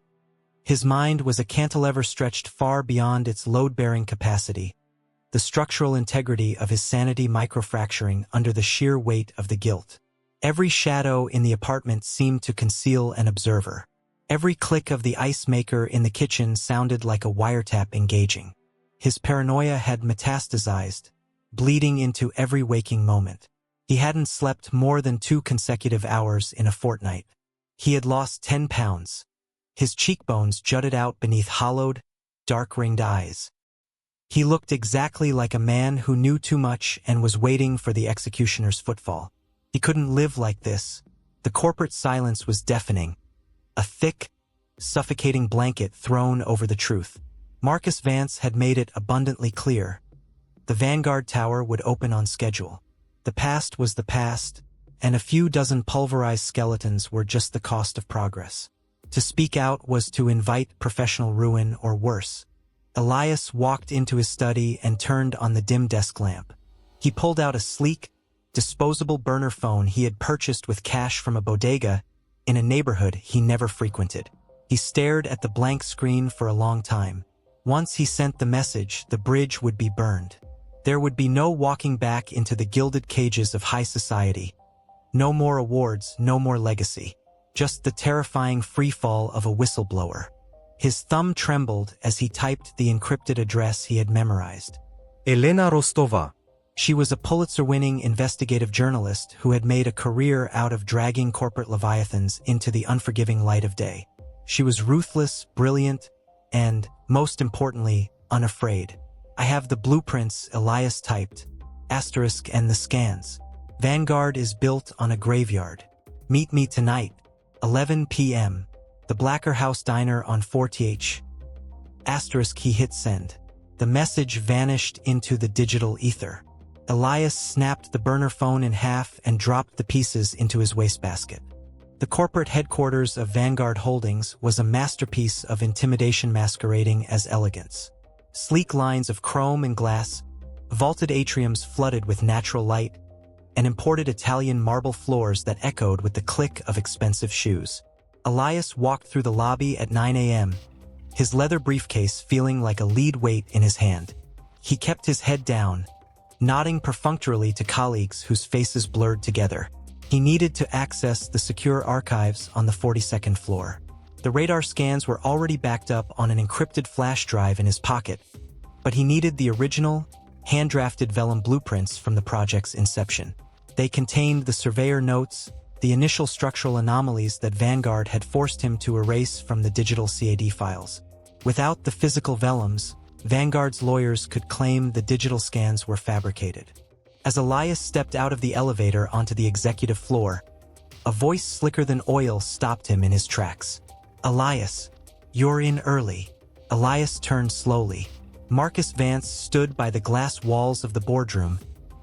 His mind was a cantilever stretched far beyond its load-bearing capacity, the structural integrity of his sanity microfracturing under the sheer weight of the guilt. Every shadow in the apartment seemed to conceal an observer. Every click of the ice maker in the kitchen sounded like a wiretap engaging. His paranoia had metastasized, bleeding into every waking moment. He hadn't slept more than 2 consecutive hours in a fortnight. He had lost 10 pounds. His cheekbones jutted out beneath hollowed, dark-ringed eyes. He looked exactly like a man who knew too much and was waiting for the executioner's footfall. He couldn't live like this. The corporate silence was deafening, a thick, suffocating blanket thrown over the truth. Marcus Vance had made it abundantly clear. The Vanguard Tower would open on schedule. The past was the past, and a few dozen pulverized skeletons were just the cost of progress. To speak out was to invite professional ruin or worse. Elias walked into his study and turned on the dim desk lamp. He pulled out a sleek, disposable burner phone he had purchased with cash from a bodega in a neighborhood he never frequented. He stared at the blank screen for a long time. Once he sent the message, the bridge would be burned. There would be no walking back into the gilded cages of high society. No more awards, no more legacy. Just the terrifying freefall of a whistleblower. His thumb trembled as he typed the encrypted address he had memorized. Elena Rostova. She was a Pulitzer-winning investigative journalist who had made a career out of dragging corporate leviathans into the unforgiving light of day. She was ruthless, brilliant, and, most importantly, unafraid. "I have the blueprints," Elias typed, asterisk and the scans. "Vanguard is built on a graveyard. Meet me tonight, 11 p.m., the Blacker House Diner on 4th. Asterisk he hit send. The message vanished into the digital ether. Elias snapped the burner phone in half and dropped the pieces into his wastebasket. The corporate headquarters of Vanguard Holdings was a masterpiece of intimidation masquerading as elegance. Sleek lines of chrome and glass, vaulted atriums flooded with natural light, and imported Italian marble floors that echoed with the click of expensive shoes. Elias walked through the lobby at 9 a.m., his leather briefcase feeling like a lead weight in his hand. He kept his head down, nodding perfunctorily to colleagues whose faces blurred together. He needed to access the secure archives on the 42nd floor. The radar scans were already backed up on an encrypted flash drive in his pocket, but he needed the original, hand-drafted vellum blueprints from the project's inception. They contained the surveyor notes, the initial structural anomalies that Vanguard had forced him to erase from the digital CAD files. Without the physical vellums, Vanguard's lawyers could claim the digital scans were fabricated. As Elias stepped out of the elevator onto the executive floor, a voice slicker than oil stopped him in his tracks. "Elias, you're in early." Elias turned slowly. Marcus Vance stood by the glass walls of the boardroom,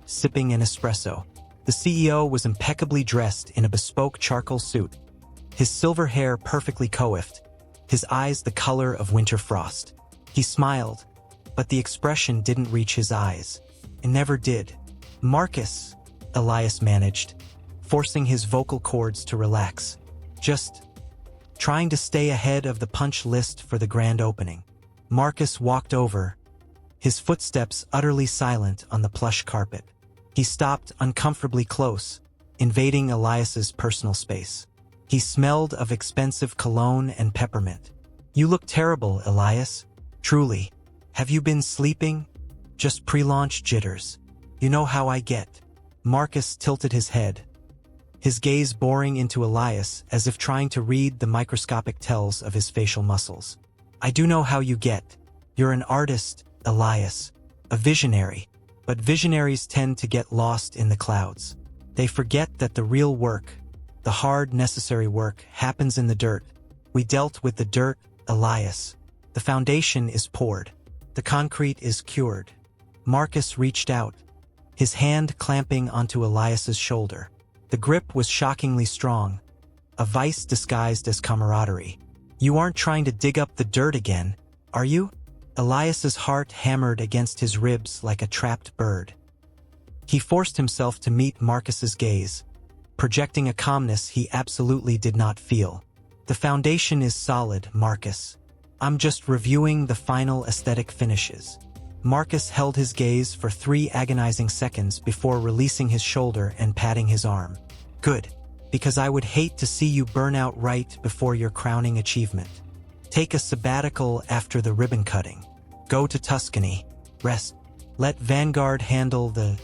sipping an espresso. The CEO was impeccably dressed in a bespoke charcoal suit, his silver hair perfectly coiffed, his eyes the color of winter frost. He smiled, but the expression didn't reach his eyes. It never did. "Marcus," Elias managed, forcing his vocal cords to relax. trying to stay ahead of the punch list for the grand opening. Marcus walked over, his footsteps utterly silent on the plush carpet. He stopped uncomfortably close, invading Elias's personal space. He smelled of expensive cologne and peppermint. "You look terrible, Elias. Truly. Have you been sleeping? Just pre-launch jitters. You know how I get." Marcus tilted his head, his gaze boring into Elias as if trying to read the microscopic tells of his facial muscles. "I do know how you get. You're an artist, Elias. A visionary. But visionaries tend to get lost in the clouds. They forget that the real work, the hard, necessary work, happens in the dirt. We dealt with the dirt, Elias. The foundation is poured. The concrete is cured." Marcus reached out, his hand clamping onto Elias's shoulder. The grip was shockingly strong, a vice disguised as camaraderie. "You aren't trying to dig up the dirt again, are you?" Elias's heart hammered against his ribs like a trapped bird. He forced himself to meet Marcus's gaze, projecting a calmness he absolutely did not feel. "The foundation is solid, Marcus. I'm just reviewing the final aesthetic finishes." Marcus held his gaze for 3 agonizing seconds before releasing his shoulder and patting his arm. "Good, because I would hate to see you burn out right before your crowning achievement. Take a sabbatical after the ribbon cutting. Go to Tuscany. Rest. Let Vanguard handle the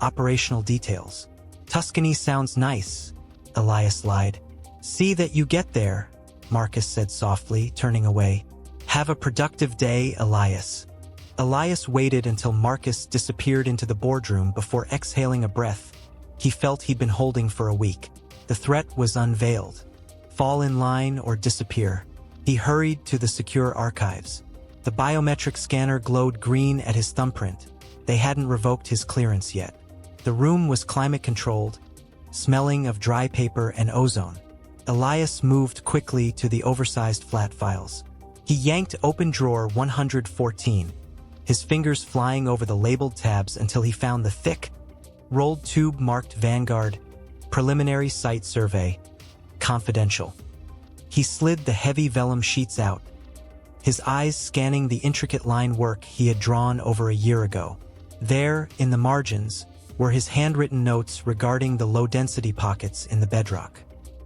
operational details." "Tuscany sounds nice," Elias lied. "See that you get there," Marcus said softly, turning away. "Have a productive day, Elias." Elias waited until Marcus disappeared into the boardroom before exhaling a breath he felt he'd been holding for a week. The threat was unveiled. Fall in line or disappear. He hurried to the secure archives. The biometric scanner glowed green at his thumbprint. They hadn't revoked his clearance yet. The room was climate-controlled, smelling of dry paper and ozone. Elias moved quickly to the oversized flat files. He yanked open drawer 114, his fingers flying over the labeled tabs until he found the thick, rolled tube marked Vanguard, Preliminary Site Survey, Confidential. He slid the heavy vellum sheets out, his eyes scanning the intricate line work he had drawn over a year ago. There, in the margins, were his handwritten notes regarding the low-density pockets in the bedrock.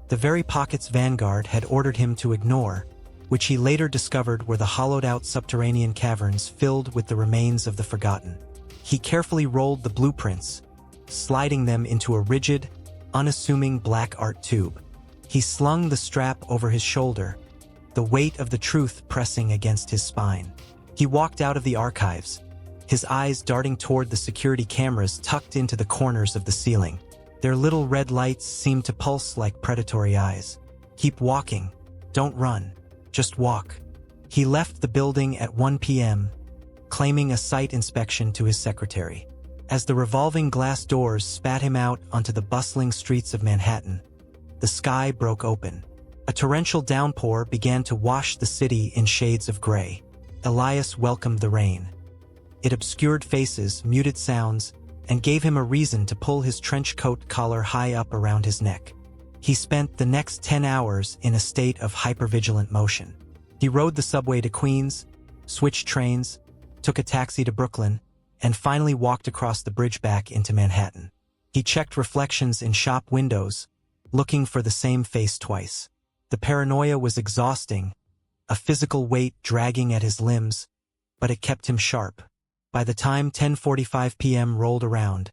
The very pockets Vanguard had ordered him to ignore, which he later discovered were the hollowed-out subterranean caverns filled with the remains of the forgotten. He carefully rolled the blueprints, sliding them into a rigid, unassuming black art tube. He slung the strap over his shoulder, the weight of the truth pressing against his spine. He walked out of the archives, his eyes darting toward the security cameras tucked into the corners of the ceiling. Their little red lights seemed to pulse like predatory eyes. "Keep walking. Don't run. Just walk." He left the building at 1 p.m., claiming a site inspection to his secretary. As the revolving glass doors spat him out onto the bustling streets of Manhattan, the sky broke open. A torrential downpour began to wash the city in shades of gray. Elias welcomed the rain. It obscured faces, muted sounds, and gave him a reason to pull his trench coat collar high up around his neck. He spent the next 10 hours in a state of hypervigilant motion. He rode the subway to Queens, switched trains, took a taxi to Brooklyn, and finally walked across the bridge back into Manhattan. He checked reflections in shop windows, looking for the same face twice. The paranoia was exhausting, a physical weight dragging at his limbs, but it kept him sharp. By the time 10:45 p.m. rolled around,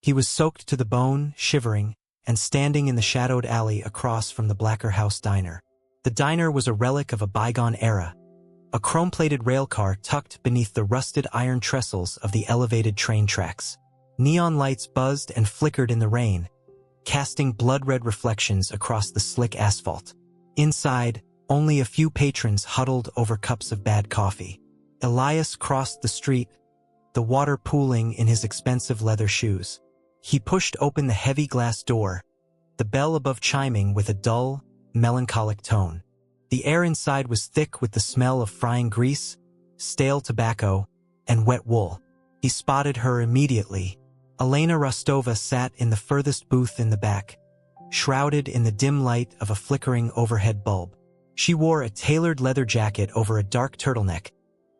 he was soaked to the bone, shivering, and standing in the shadowed alley across from the Blacker House Diner. The diner was a relic of a bygone era, a chrome-plated railcar tucked beneath the rusted iron trestles of the elevated train tracks. Neon lights buzzed and flickered in the rain, casting blood-red reflections across the slick asphalt. Inside, only a few patrons huddled over cups of bad coffee. Elias crossed the street, the water pooling in his expensive leather shoes. He pushed open the heavy glass door, the bell above chiming with a dull, melancholic tone. The air inside was thick with the smell of frying grease, stale tobacco, and wet wool. He spotted her immediately. Elena Rostova sat in the furthest booth in the back, shrouded in the dim light of a flickering overhead bulb. She wore a tailored leather jacket over a dark turtleneck,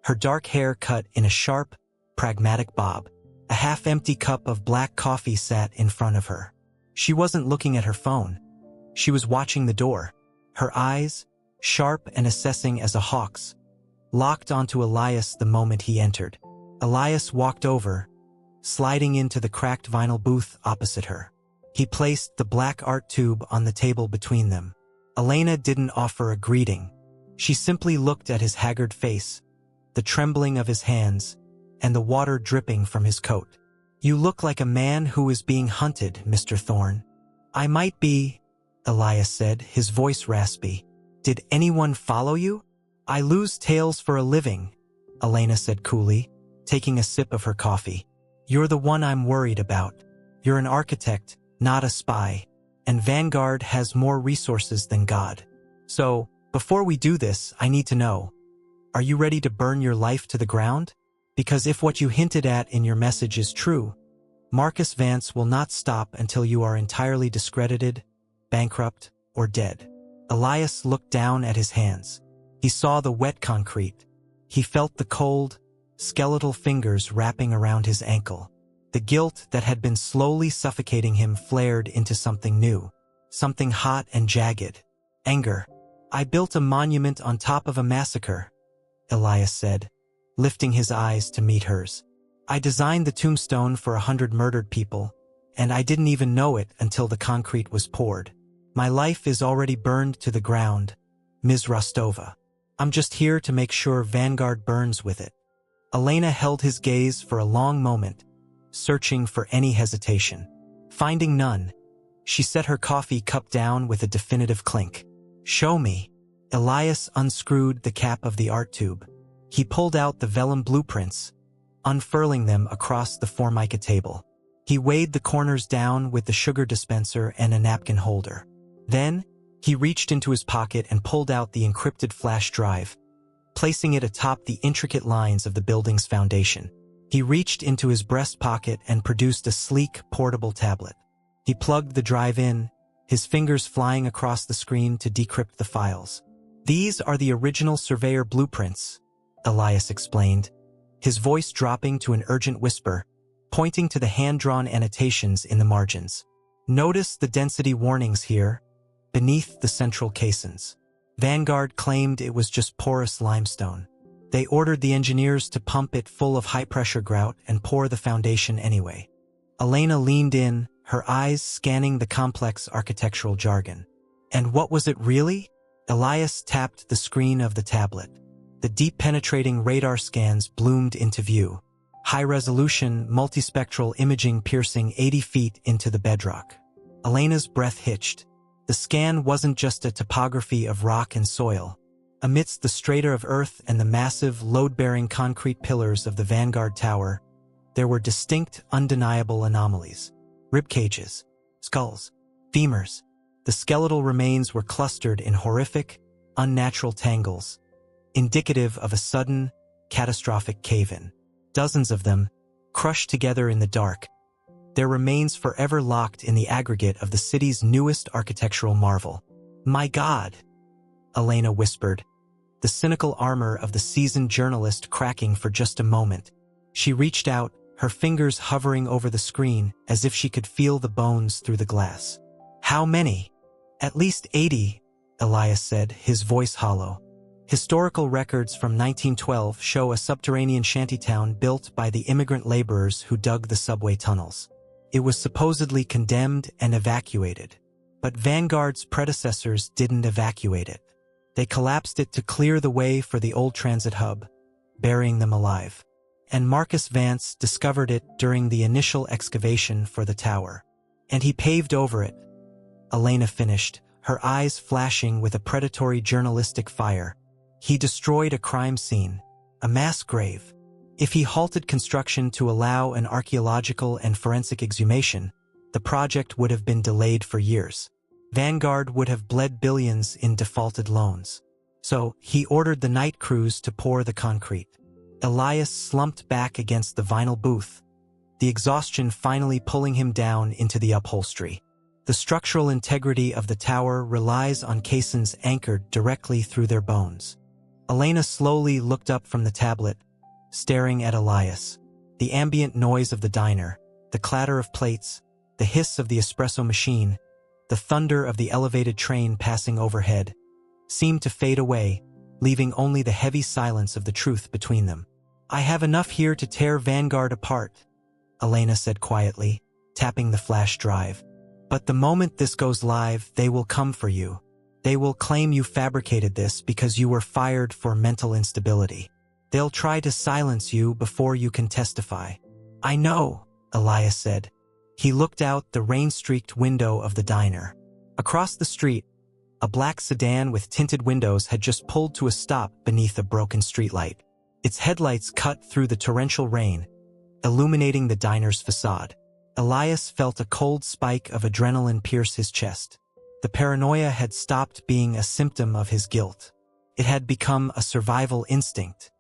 her dark hair cut in a sharp, pragmatic bob. A half-empty cup of black coffee sat in front of her. She wasn't looking at her phone. She was watching the door, her eyes, sharp and assessing as a hawk's, locked onto Elias the moment he entered. Elias walked over, sliding into the cracked vinyl booth opposite her. He placed the black art tube on the table between them. Elena didn't offer a greeting. She simply looked at his haggard face, the trembling of his hands, and the water dripping from his coat. "You look like a man who is being hunted, Mr. Thorne." "I might be," Elias said, his voice raspy. "Did anyone follow you?" "I lose tales for a living," Elena said coolly, taking a sip of her coffee. "You're the one I'm worried about. You're an architect, not a spy, and Vanguard has more resources than God. So, before we do this, I need to know, are you ready to burn your life to the ground? Because if what you hinted at in your message is true, Marcus Vance will not stop until you are entirely discredited, bankrupt, or dead." Elias looked down at his hands. He saw the wet concrete. He felt the cold, skeletal fingers wrapping around his ankle. The guilt that had been slowly suffocating him flared into something new, something hot and jagged. Anger. "I built a monument on top of a massacre," Elias said, lifting his eyes to meet hers. "I designed the tombstone for 100 murdered people, and I didn't even know it until the concrete was poured. My life is already burned to the ground, Ms. Rostova. I'm just here to make sure Vanguard burns with it." Elena held his gaze for a long moment, searching for any hesitation. Finding none, she set her coffee cup down with a definitive clink. "Show me." Elias unscrewed the cap of the art tube. He pulled out the vellum blueprints, unfurling them across the Formica table. He weighed the corners down with the sugar dispenser and a napkin holder. Then, he reached into his pocket and pulled out the encrypted flash drive, placing it atop the intricate lines of the building's foundation. He reached into his breast pocket and produced a sleek, portable tablet. He plugged the drive in, his fingers flying across the screen to decrypt the files. "These are the original Surveyor blueprints," Elias explained, his voice dropping to an urgent whisper, pointing to the hand-drawn annotations in the margins. "Notice the density warnings here, beneath the central caissons. Vanguard claimed it was just porous limestone. They ordered the engineers to pump it full of high-pressure grout and pour the foundation anyway." Elena leaned in, her eyes scanning the complex architectural jargon. "And what was it really?" Elias tapped the screen of the tablet. The deep-penetrating radar scans bloomed into view. High-resolution, multispectral imaging piercing 80 feet into the bedrock. Elena's breath hitched. The scan wasn't just a topography of rock and soil. Amidst the strata of earth and the massive, load-bearing concrete pillars of the Vanguard Tower, there were distinct, undeniable anomalies. Ribcages, skulls, femurs. The skeletal remains were clustered in horrific, unnatural tangles, indicative of a sudden, catastrophic cave-in. Dozens of them, crushed together in the dark, their remains forever locked in the aggregate of the city's newest architectural marvel. "My God," Elena whispered, the cynical armor of the seasoned journalist cracking for just a moment. She reached out, her fingers hovering over the screen as if she could feel the bones through the glass. "How many?" "At least 80, Elias said, his voice hollow. "Historical records from 1912 show a subterranean shantytown built by the immigrant laborers who dug the subway tunnels. It was supposedly condemned and evacuated. But Vanguard's predecessors didn't evacuate it. They collapsed it to clear the way for the old transit hub, burying them alive. And Marcus Vance discovered it during the initial excavation for the tower. And he paved over it," Elena finished, her eyes flashing with a predatory journalistic fire. "He destroyed a crime scene, a mass grave. If he halted construction to allow an archaeological and forensic exhumation, the project would have been delayed for years. Vanguard would have bled billions in defaulted loans. So, he ordered the night crews to pour the concrete." Elias slumped back against the vinyl booth, the exhaustion finally pulling him down into the upholstery. The structural integrity of the tower relies on caissons anchored directly through their bones. Elena slowly looked up from the tablet, staring at Elias. The ambient noise of the diner, the clatter of plates, the hiss of the espresso machine, the thunder of the elevated train passing overhead, seemed to fade away, leaving only the heavy silence of the truth between them. "I have enough here to tear Vanguard apart," Elena said quietly, tapping the flash drive. "But the moment this goes live, they will come for you. They will claim you fabricated this because you were fired for mental instability. They'll try to silence you before you can testify." "I know," Elias said. He looked out the rain-streaked window of the diner. Across the street, a black sedan with tinted windows had just pulled to a stop beneath a broken streetlight. Its headlights cut through the torrential rain, illuminating the diner's facade. Elias felt a cold spike of adrenaline pierce his chest. The paranoia had stopped being a symptom of his guilt. It had become a survival instinct.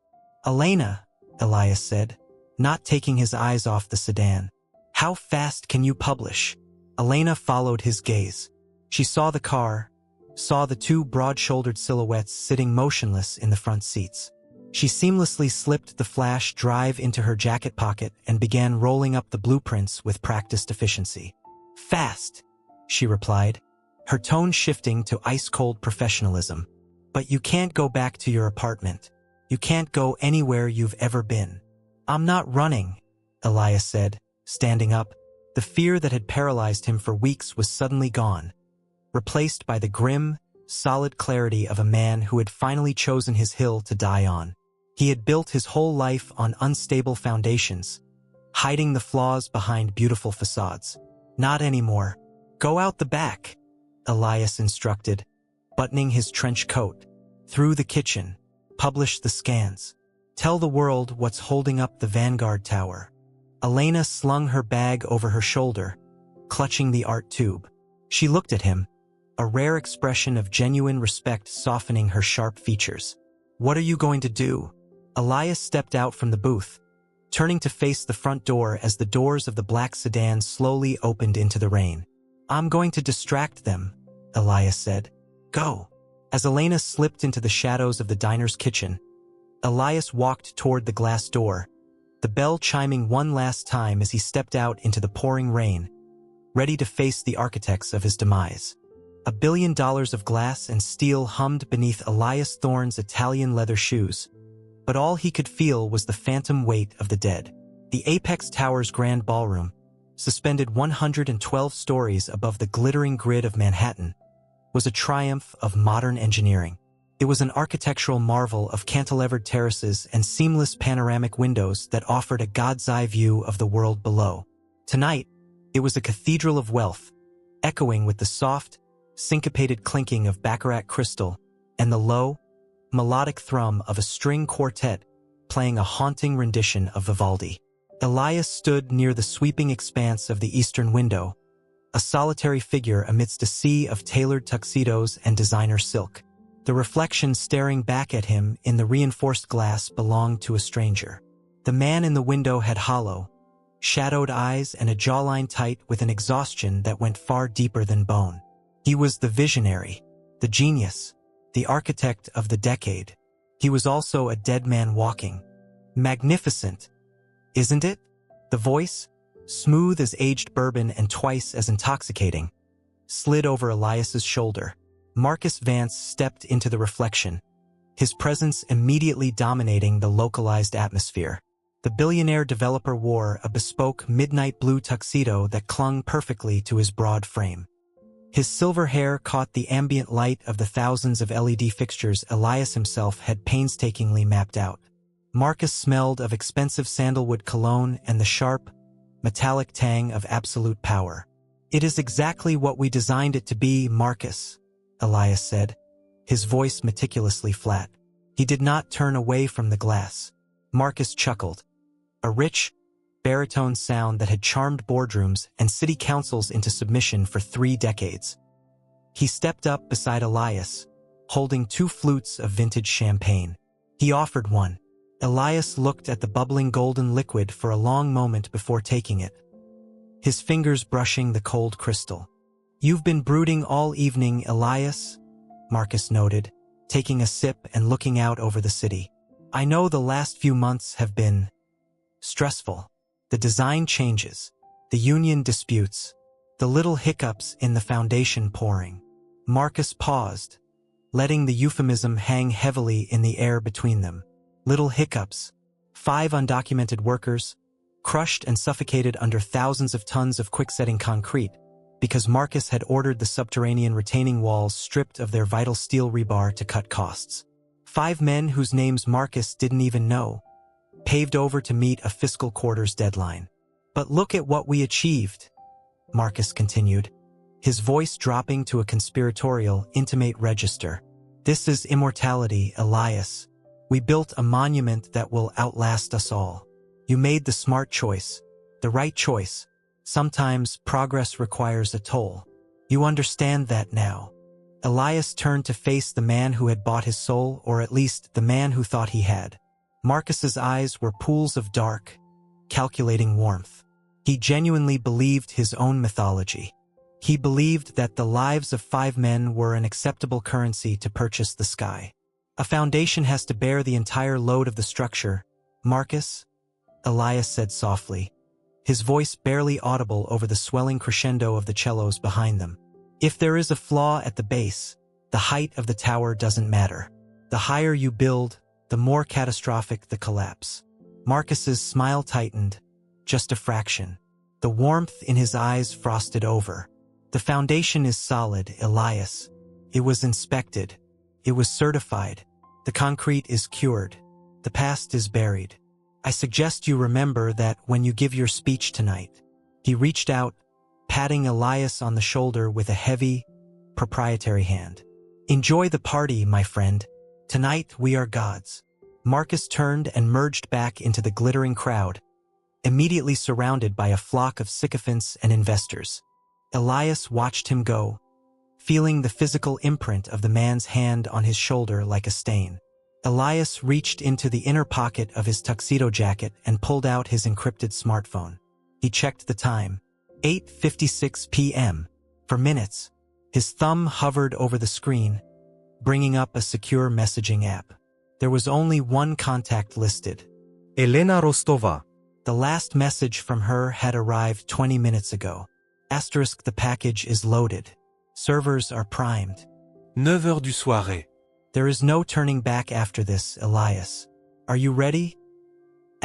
"Elena," Elias said, not taking his eyes off the sedan. "How fast can you publish?" Elena followed his gaze. She saw the car, saw the two broad-shouldered silhouettes sitting motionless in the front seats. She seamlessly slipped the flash drive into her jacket pocket and began rolling up the blueprints with practiced efficiency. "Fast," she replied, her tone shifting to ice-cold professionalism. "But you can't go back to your apartment. You can't go anywhere you've ever been." "I'm not running," Elias said, standing up. The fear that had paralyzed him for weeks was suddenly gone, replaced by the grim, solid clarity of a man who had finally chosen his hill to die on. He had built his whole life on unstable foundations, hiding the flaws behind beautiful facades. "Not anymore. Go out the back," Elias instructed, buttoning his trench coat. "Through the kitchen. Publish the scans. Tell the world what's holding up the Vanguard Tower." Elena slung her bag over her shoulder, clutching the art tube. She looked at him, a rare expression of genuine respect softening her sharp features. "What are you going to do?" Elias stepped out from the booth, turning to face the front door as the doors of the black sedan slowly opened into the rain. "I'm going to distract them," Elias said. "Go." As Elena slipped into the shadows of the diner's kitchen, Elias walked toward the glass door, the bell chiming one last time as he stepped out into the pouring rain, ready to face the architects of his demise. $1 billion of glass and steel hummed beneath Elias Thorne's Italian leather shoes, but all he could feel was the phantom weight of the dead. The Apex Tower's grand ballroom, suspended 112 stories above the glittering grid of Manhattan, was a triumph of modern engineering. It was an architectural marvel of cantilevered terraces and seamless panoramic windows that offered a god's-eye view of the world below. Tonight, it was a cathedral of wealth, echoing with the soft, syncopated clinking of baccarat crystal and the low, melodic thrum of a string quartet playing a haunting rendition of Vivaldi. Elias stood near the sweeping expanse of the eastern window, a solitary figure amidst a sea of tailored tuxedos and designer silk. The reflection staring back at him in the reinforced glass belonged to a stranger. The man in the window had hollow, shadowed eyes and a jawline tight with an exhaustion that went far deeper than bone. He was the visionary, the genius, the architect of the decade. He was also a dead man walking. "Magnificent, isn't it?" The voice, smooth as aged bourbon and twice as intoxicating, slid over Elias's shoulder. Marcus Vance stepped into the reflection, his presence immediately dominating the localized atmosphere. The billionaire developer wore a bespoke midnight blue tuxedo that clung perfectly to his broad frame. His silver hair caught the ambient light of the thousands of LED fixtures Elias himself had painstakingly mapped out. Marcus smelled of expensive sandalwood cologne and the sharp, metallic tang of absolute power. "It is exactly what we designed it to be, Marcus," Elias said, his voice meticulously flat. He did not turn away from the glass. Marcus chuckled, a rich, baritone sound that had charmed boardrooms and city councils into submission for 3 decades. He stepped up beside Elias, holding 2 flutes of vintage champagne. He offered one. Elias looked at the bubbling golden liquid for a long moment before taking it, his fingers brushing the cold crystal. "You've been brooding all evening, Elias," Marcus noted, taking a sip and looking out over the city. "I know the last few months have been stressful. The design changes, the union disputes, the little hiccups in the foundation pouring." Marcus paused, letting the euphemism hang heavily in the air between them. Little hiccups. 5 undocumented workers, crushed and suffocated under thousands of tons of quicksetting concrete, because Marcus had ordered the subterranean retaining walls stripped of their vital steel rebar to cut costs. 5 men whose names Marcus didn't even know, paved over to meet a fiscal quarter's deadline. "But look at what we achieved," Marcus continued, his voice dropping to a conspiratorial, intimate register. "This is immortality, Elias. We built a monument that will outlast us all. You made the smart choice, the right choice. Sometimes progress requires a toll. You understand that now." Elias turned to face the man who had bought his soul, or at least the man who thought he had. Marcus's eyes were pools of dark, calculating warmth. He genuinely believed his own mythology. He believed that the lives of 5 men were an acceptable currency to purchase the sky. "A foundation has to bear the entire load of the structure, Marcus," Elias said softly, his voice barely audible over the swelling crescendo of the cellos behind them. "If there is a flaw at the base, the height of the tower doesn't matter. The higher you build, the more catastrophic the collapse." Marcus's smile tightened, just a fraction. The warmth in his eyes frosted over. "The foundation is solid, Elias. It was inspected. It was certified. The concrete is cured. The past is buried. I suggest you remember that when you give your speech tonight." He reached out, patting Elias on the shoulder with a heavy, proprietary hand. "Enjoy the party, my friend. Tonight we are gods." Marcus turned and merged back into the glittering crowd, immediately surrounded by a flock of sycophants and investors. Elias watched him go, feeling the physical imprint of the man's hand on his shoulder like a stain. Elias reached into the inner pocket of his tuxedo jacket and pulled out his encrypted smartphone. He checked the time. 8:56 p.m. For minutes, his thumb hovered over the screen, bringing up a secure messaging app. There was only one contact listed. Elena Rostova. The last message from her had arrived 20 minutes ago. * The package is loaded. Servers are primed. 9 heures du soirée. There is no turning back after this, Elias. Are you ready? *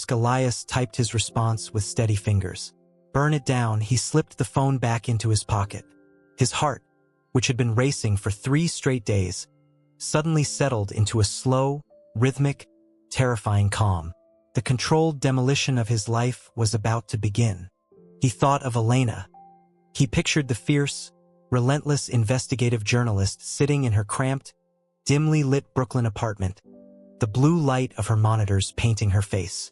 Elias typed his response with steady fingers. Burn it down, he slipped the phone back into his pocket. His heart, which had been racing for 3 straight days, suddenly settled into a slow, rhythmic, terrifying calm. The controlled demolition of his life was about to begin. He thought of Elena. He pictured the fierce, relentless investigative journalist sitting in her cramped, dimly lit Brooklyn apartment, the blue light of her monitors painting her face.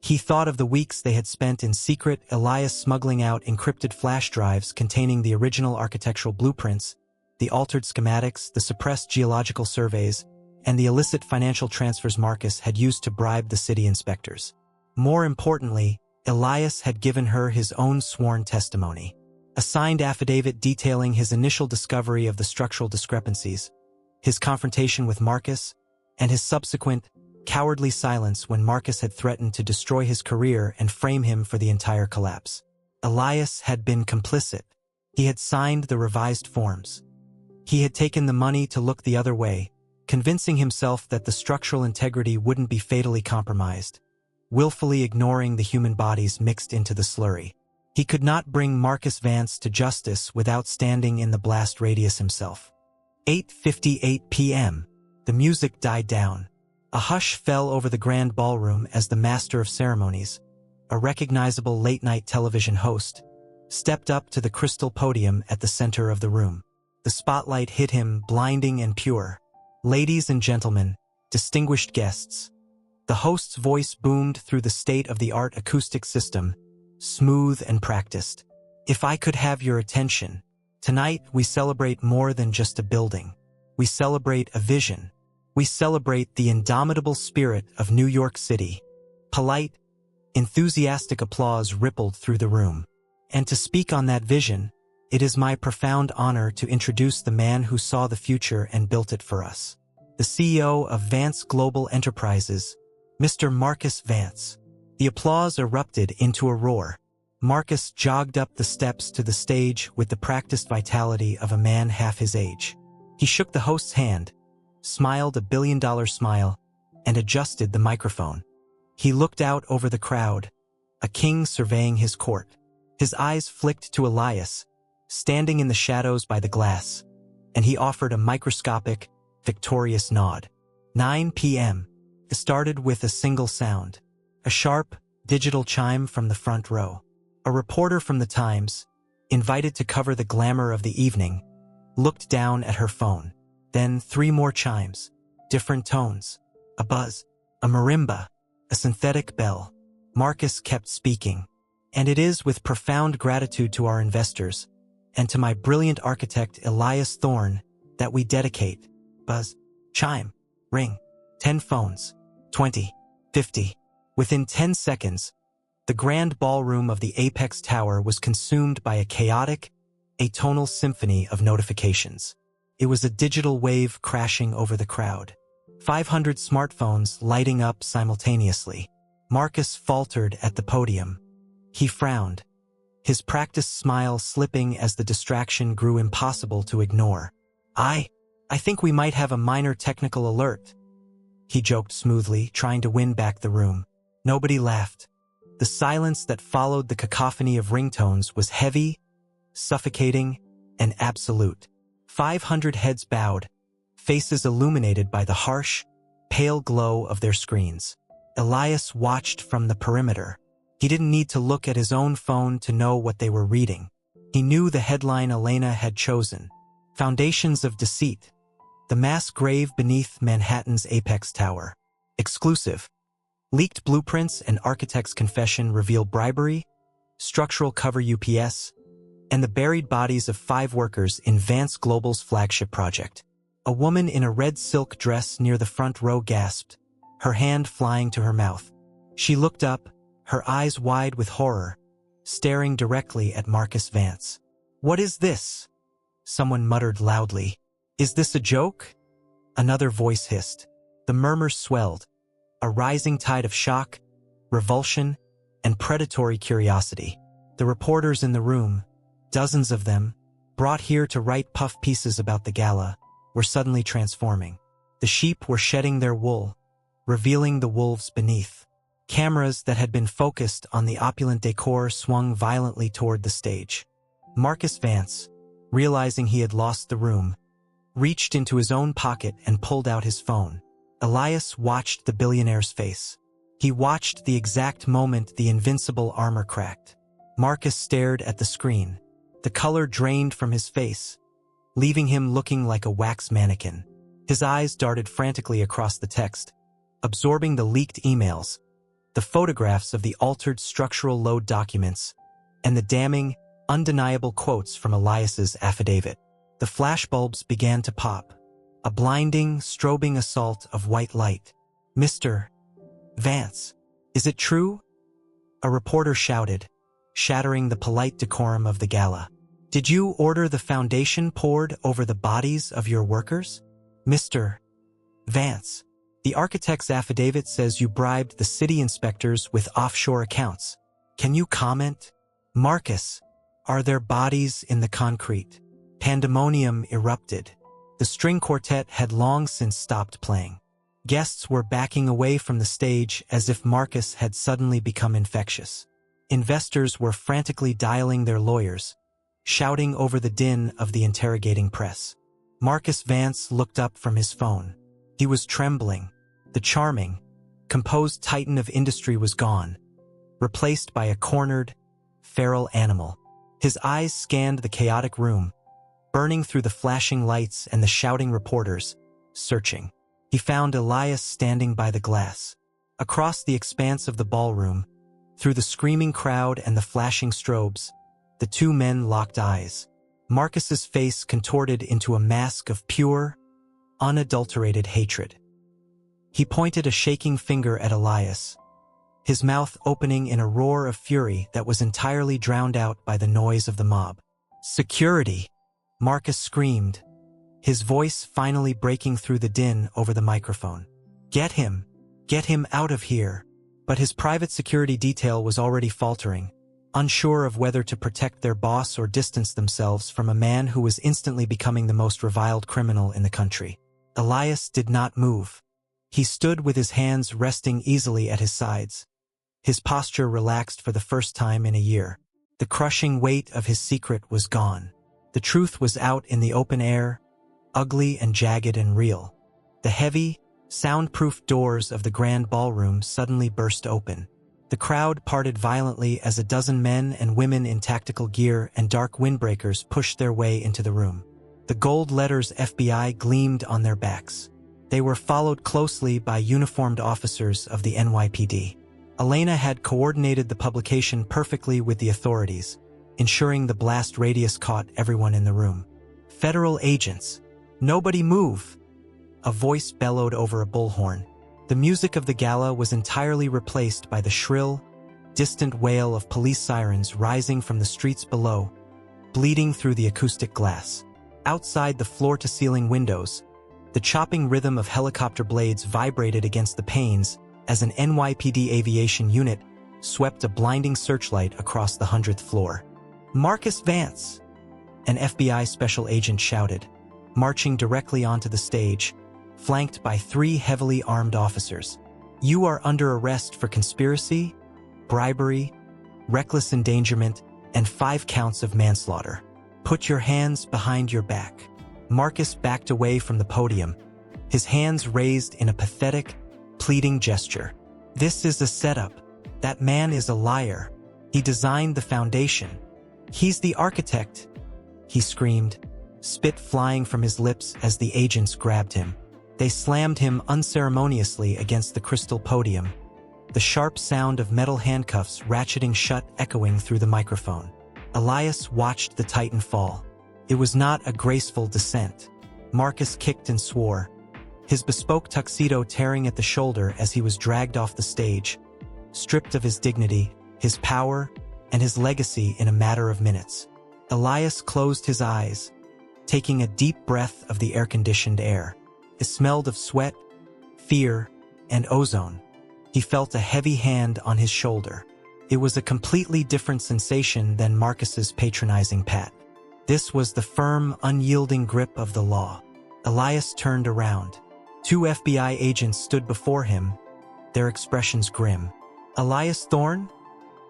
He thought of the weeks they had spent in secret, Elias smuggling out encrypted flash drives containing the original architectural blueprints, the altered schematics, the suppressed geological surveys, and the illicit financial transfers Marcus had used to bribe the city inspectors. More importantly, Elias had given her his own sworn testimony, a signed affidavit detailing his initial discovery of the structural discrepancies, his confrontation with Marcus, and his subsequent, cowardly silence when Marcus had threatened to destroy his career and frame him for the entire collapse. Elias had been complicit. He had signed the revised forms. He had taken the money to look the other way, convincing himself that the structural integrity wouldn't be fatally compromised, willfully ignoring the human bodies mixed into the slurry. He could not bring Marcus Vance to justice without standing in the blast radius himself. 8:58 p.m. The music died down. A hush fell over the grand ballroom as the master of ceremonies, a recognizable late-night television host, stepped up to the crystal podium at the center of the room. The spotlight hit him, blinding and pure. Ladies and gentlemen, distinguished guests. The host's voice boomed through the state-of-the-art acoustic system, smooth and practiced. If I could have your attention, tonight we celebrate more than just a building. We celebrate a vision. We celebrate the indomitable spirit of New York City. Polite, enthusiastic applause rippled through the room. And to speak on that vision, It is my profound honor to introduce the man who saw the future and built it for us. The CEO of Vance Global Enterprises, Mr. Marcus Vance. The applause erupted into a roar. Marcus jogged up the steps to the stage with the practiced vitality of a man half his age. He shook the host's hand, smiled a billion-dollar smile, and adjusted the microphone. He looked out over the crowd, a king surveying his court. His eyes flicked to Elias, standing in the shadows by the glass, and he offered a microscopic, victorious nod. 9 p.m. It started with a single sound, a sharp, digital chime from the front row. A reporter from the Times, invited to cover the glamour of the evening, looked down at her phone. Then 3 more chimes, different tones, a buzz, a marimba, a synthetic bell. Marcus kept speaking. And it is with profound gratitude to our investors and to my brilliant architect Elias Thorne that we dedicate. Buzz, chime, ring, 10 phones, 20, 50. Within 10 seconds, the grand ballroom of the Apex Tower was consumed by a chaotic, atonal symphony of notifications. It was a digital wave crashing over the crowd. 500 smartphones lighting up simultaneously. Marcus faltered at the podium. He frowned, his practiced smile slipping as the distraction grew impossible to ignore. I think we might have a minor technical alert, he joked smoothly, trying to win back the room. Nobody laughed. The silence that followed the cacophony of ringtones was heavy, suffocating, and absolute. 500 heads bowed, faces illuminated by the harsh, pale glow of their screens. Elias watched from the perimeter. He didn't need to look at his own phone to know what they were reading. He knew the headline Elena had chosen. Foundations of Deceit. The mass grave beneath Manhattan's Apex Tower. Exclusive. Leaked blueprints and architect's confession reveal bribery, structural cover UPS, and the buried bodies of 5 workers in Vance Global's flagship project. A woman in a red silk dress near the front row gasped, her hand flying to her mouth. She looked up, her eyes wide with horror, staring directly at Marcus Vance. "What is this?" Someone muttered loudly. "Is this a joke?" Another voice hissed. The murmurs swelled, a rising tide of shock, revulsion, and predatory curiosity. The reporters in the room, dozens of them, brought here to write puff pieces about the gala, were suddenly transforming. The sheep were shedding their wool, revealing the wolves beneath. Cameras that had been focused on the opulent decor swung violently toward the stage. Marcus Vance, realizing he had lost the room, reached into his own pocket and pulled out his phone. Elias watched the billionaire's face. He watched the exact moment the invincible armor cracked. Marcus stared at the screen. The color drained from his face, leaving him looking like a wax mannequin. His eyes darted frantically across the text, absorbing the leaked emails, the photographs of the altered structural load documents, and the damning, undeniable quotes from Elias's affidavit. The flashbulbs began to pop, a blinding, strobing assault of white light. "Mr. Vance, is it true?" A reporter shouted, shattering the polite decorum of the gala. "Did you order the foundation poured over the bodies of your workers?" "Mr. Vance, the architect's affidavit says you bribed the city inspectors with offshore accounts. Can you comment?" "Marcus, are there bodies in the concrete?" Pandemonium erupted. The string quartet had long since stopped playing. Guests were backing away from the stage as if Marcus had suddenly become infectious. Investors were frantically dialing their lawyers, shouting over the din of the interrogating press. Marcus Vance looked up from his phone. He was trembling. The charming, composed titan of industry was gone, replaced by a cornered, feral animal. His eyes scanned the chaotic room, burning through the flashing lights and the shouting reporters, searching. He found Elias standing by the glass. Across the expanse of the ballroom, through the screaming crowd and the flashing strobes, the 2 men locked eyes. Marcus's face contorted into a mask of pure, unadulterated hatred. He pointed a shaking finger at Elias, his mouth opening in a roar of fury that was entirely drowned out by the noise of the mob. "Security!" Marcus screamed, his voice finally breaking through the din over the microphone. "Get him! Get him out of here!" But his private security detail was already faltering, unsure of whether to protect their boss or distance themselves from a man who was instantly becoming the most reviled criminal in the country. Elias did not move. He stood with his hands resting easily at his sides. His posture relaxed for the first time in a year. The crushing weight of his secret was gone. The truth was out in the open air, ugly and jagged and real. The heavy, soundproof doors of the grand ballroom suddenly burst open. The crowd parted violently as a dozen men and women in tactical gear and dark windbreakers pushed their way into the room. The gold letters FBI gleamed on their backs. They were followed closely by uniformed officers of the NYPD. Elena had coordinated the publication perfectly with the authorities, ensuring the blast radius caught everyone in the room. "Federal agents! Nobody move!" A voice bellowed over a bullhorn. The music of the gala was entirely replaced by the shrill, distant wail of police sirens rising from the streets below, bleeding through the acoustic glass. Outside the floor-to-ceiling windows, the chopping rhythm of helicopter blades vibrated against the panes as an NYPD aviation unit swept a blinding searchlight across the 100th floor. "Marcus Vance!" an FBI special agent shouted, marching directly onto the stage, flanked by 3 heavily armed officers. "You are under arrest for conspiracy, bribery, reckless endangerment, and 5 counts of manslaughter. Put your hands behind your back." Marcus backed away from the podium, his hands raised in a pathetic, pleading gesture. "This is a setup. That man is a liar. He designed the foundation. He's the architect," he screamed, spit flying from his lips as the agents grabbed him. They slammed him unceremoniously against the crystal podium, the sharp sound of metal handcuffs ratcheting shut echoing through the microphone. Elias watched the Titan fall. It was not a graceful descent. Marcus kicked and swore, his bespoke tuxedo tearing at the shoulder as he was dragged off the stage, stripped of his dignity, his power, and his legacy in a matter of minutes. Elias closed his eyes, taking a deep breath of the air-conditioned air. It smelled of sweat, fear, and ozone. He felt a heavy hand on his shoulder. It was a completely different sensation than Marcus's patronizing pat. This was the firm, unyielding grip of the law. Elias turned around. 2 FBI agents stood before him, their expressions grim. "Elias Thorne?"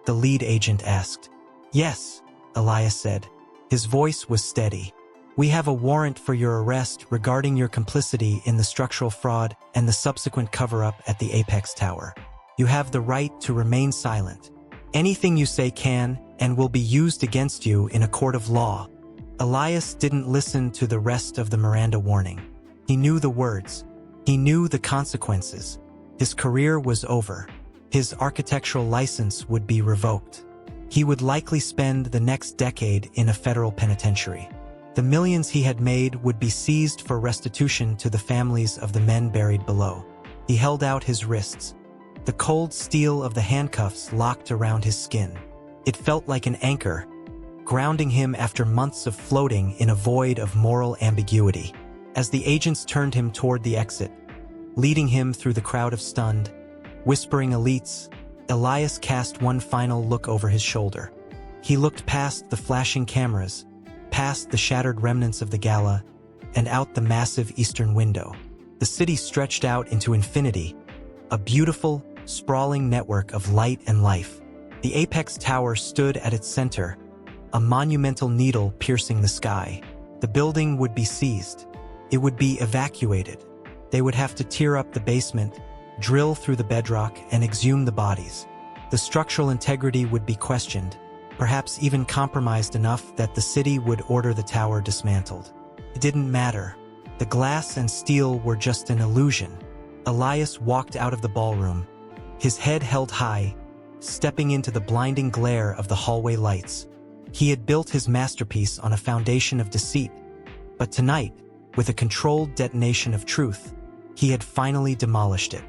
the lead agent asked. "Yes," Elias said. His voice was steady. "We have a warrant for your arrest regarding your complicity in the structural fraud and the subsequent cover-up at the Apex Tower. You have the right to remain silent. Anything you say can and will be used against you in a court of law." Elias didn't listen to the rest of the Miranda warning. He knew the words. He knew the consequences. His career was over. His architectural license would be revoked. He would likely spend the next decade in a federal penitentiary. The millions he had made would be seized for restitution to the families of the men buried below. He held out his wrists. The cold steel of the handcuffs locked around his skin. It felt like an anchor, grounding him after months of floating in a void of moral ambiguity. As the agents turned him toward the exit, leading him through the crowd of stunned, whispering elites, Elias cast one final look over his shoulder. He looked past the flashing cameras, past the shattered remnants of the gala, and out the massive eastern window. The city stretched out into infinity, a beautiful, sprawling network of light and life. The Apex Tower stood at its center, a monumental needle piercing the sky. The building would be seized. It would be evacuated. They would have to tear up the basement, drill through the bedrock, and exhume the bodies. The structural integrity would be questioned, perhaps even compromised enough that the city would order the tower dismantled. It didn't matter. The glass and steel were just an illusion. Elias walked out of the ballroom, his head held high, stepping into the blinding glare of the hallway lights. He had built his masterpiece on a foundation of deceit, but tonight, with a controlled detonation of truth, he had finally demolished it.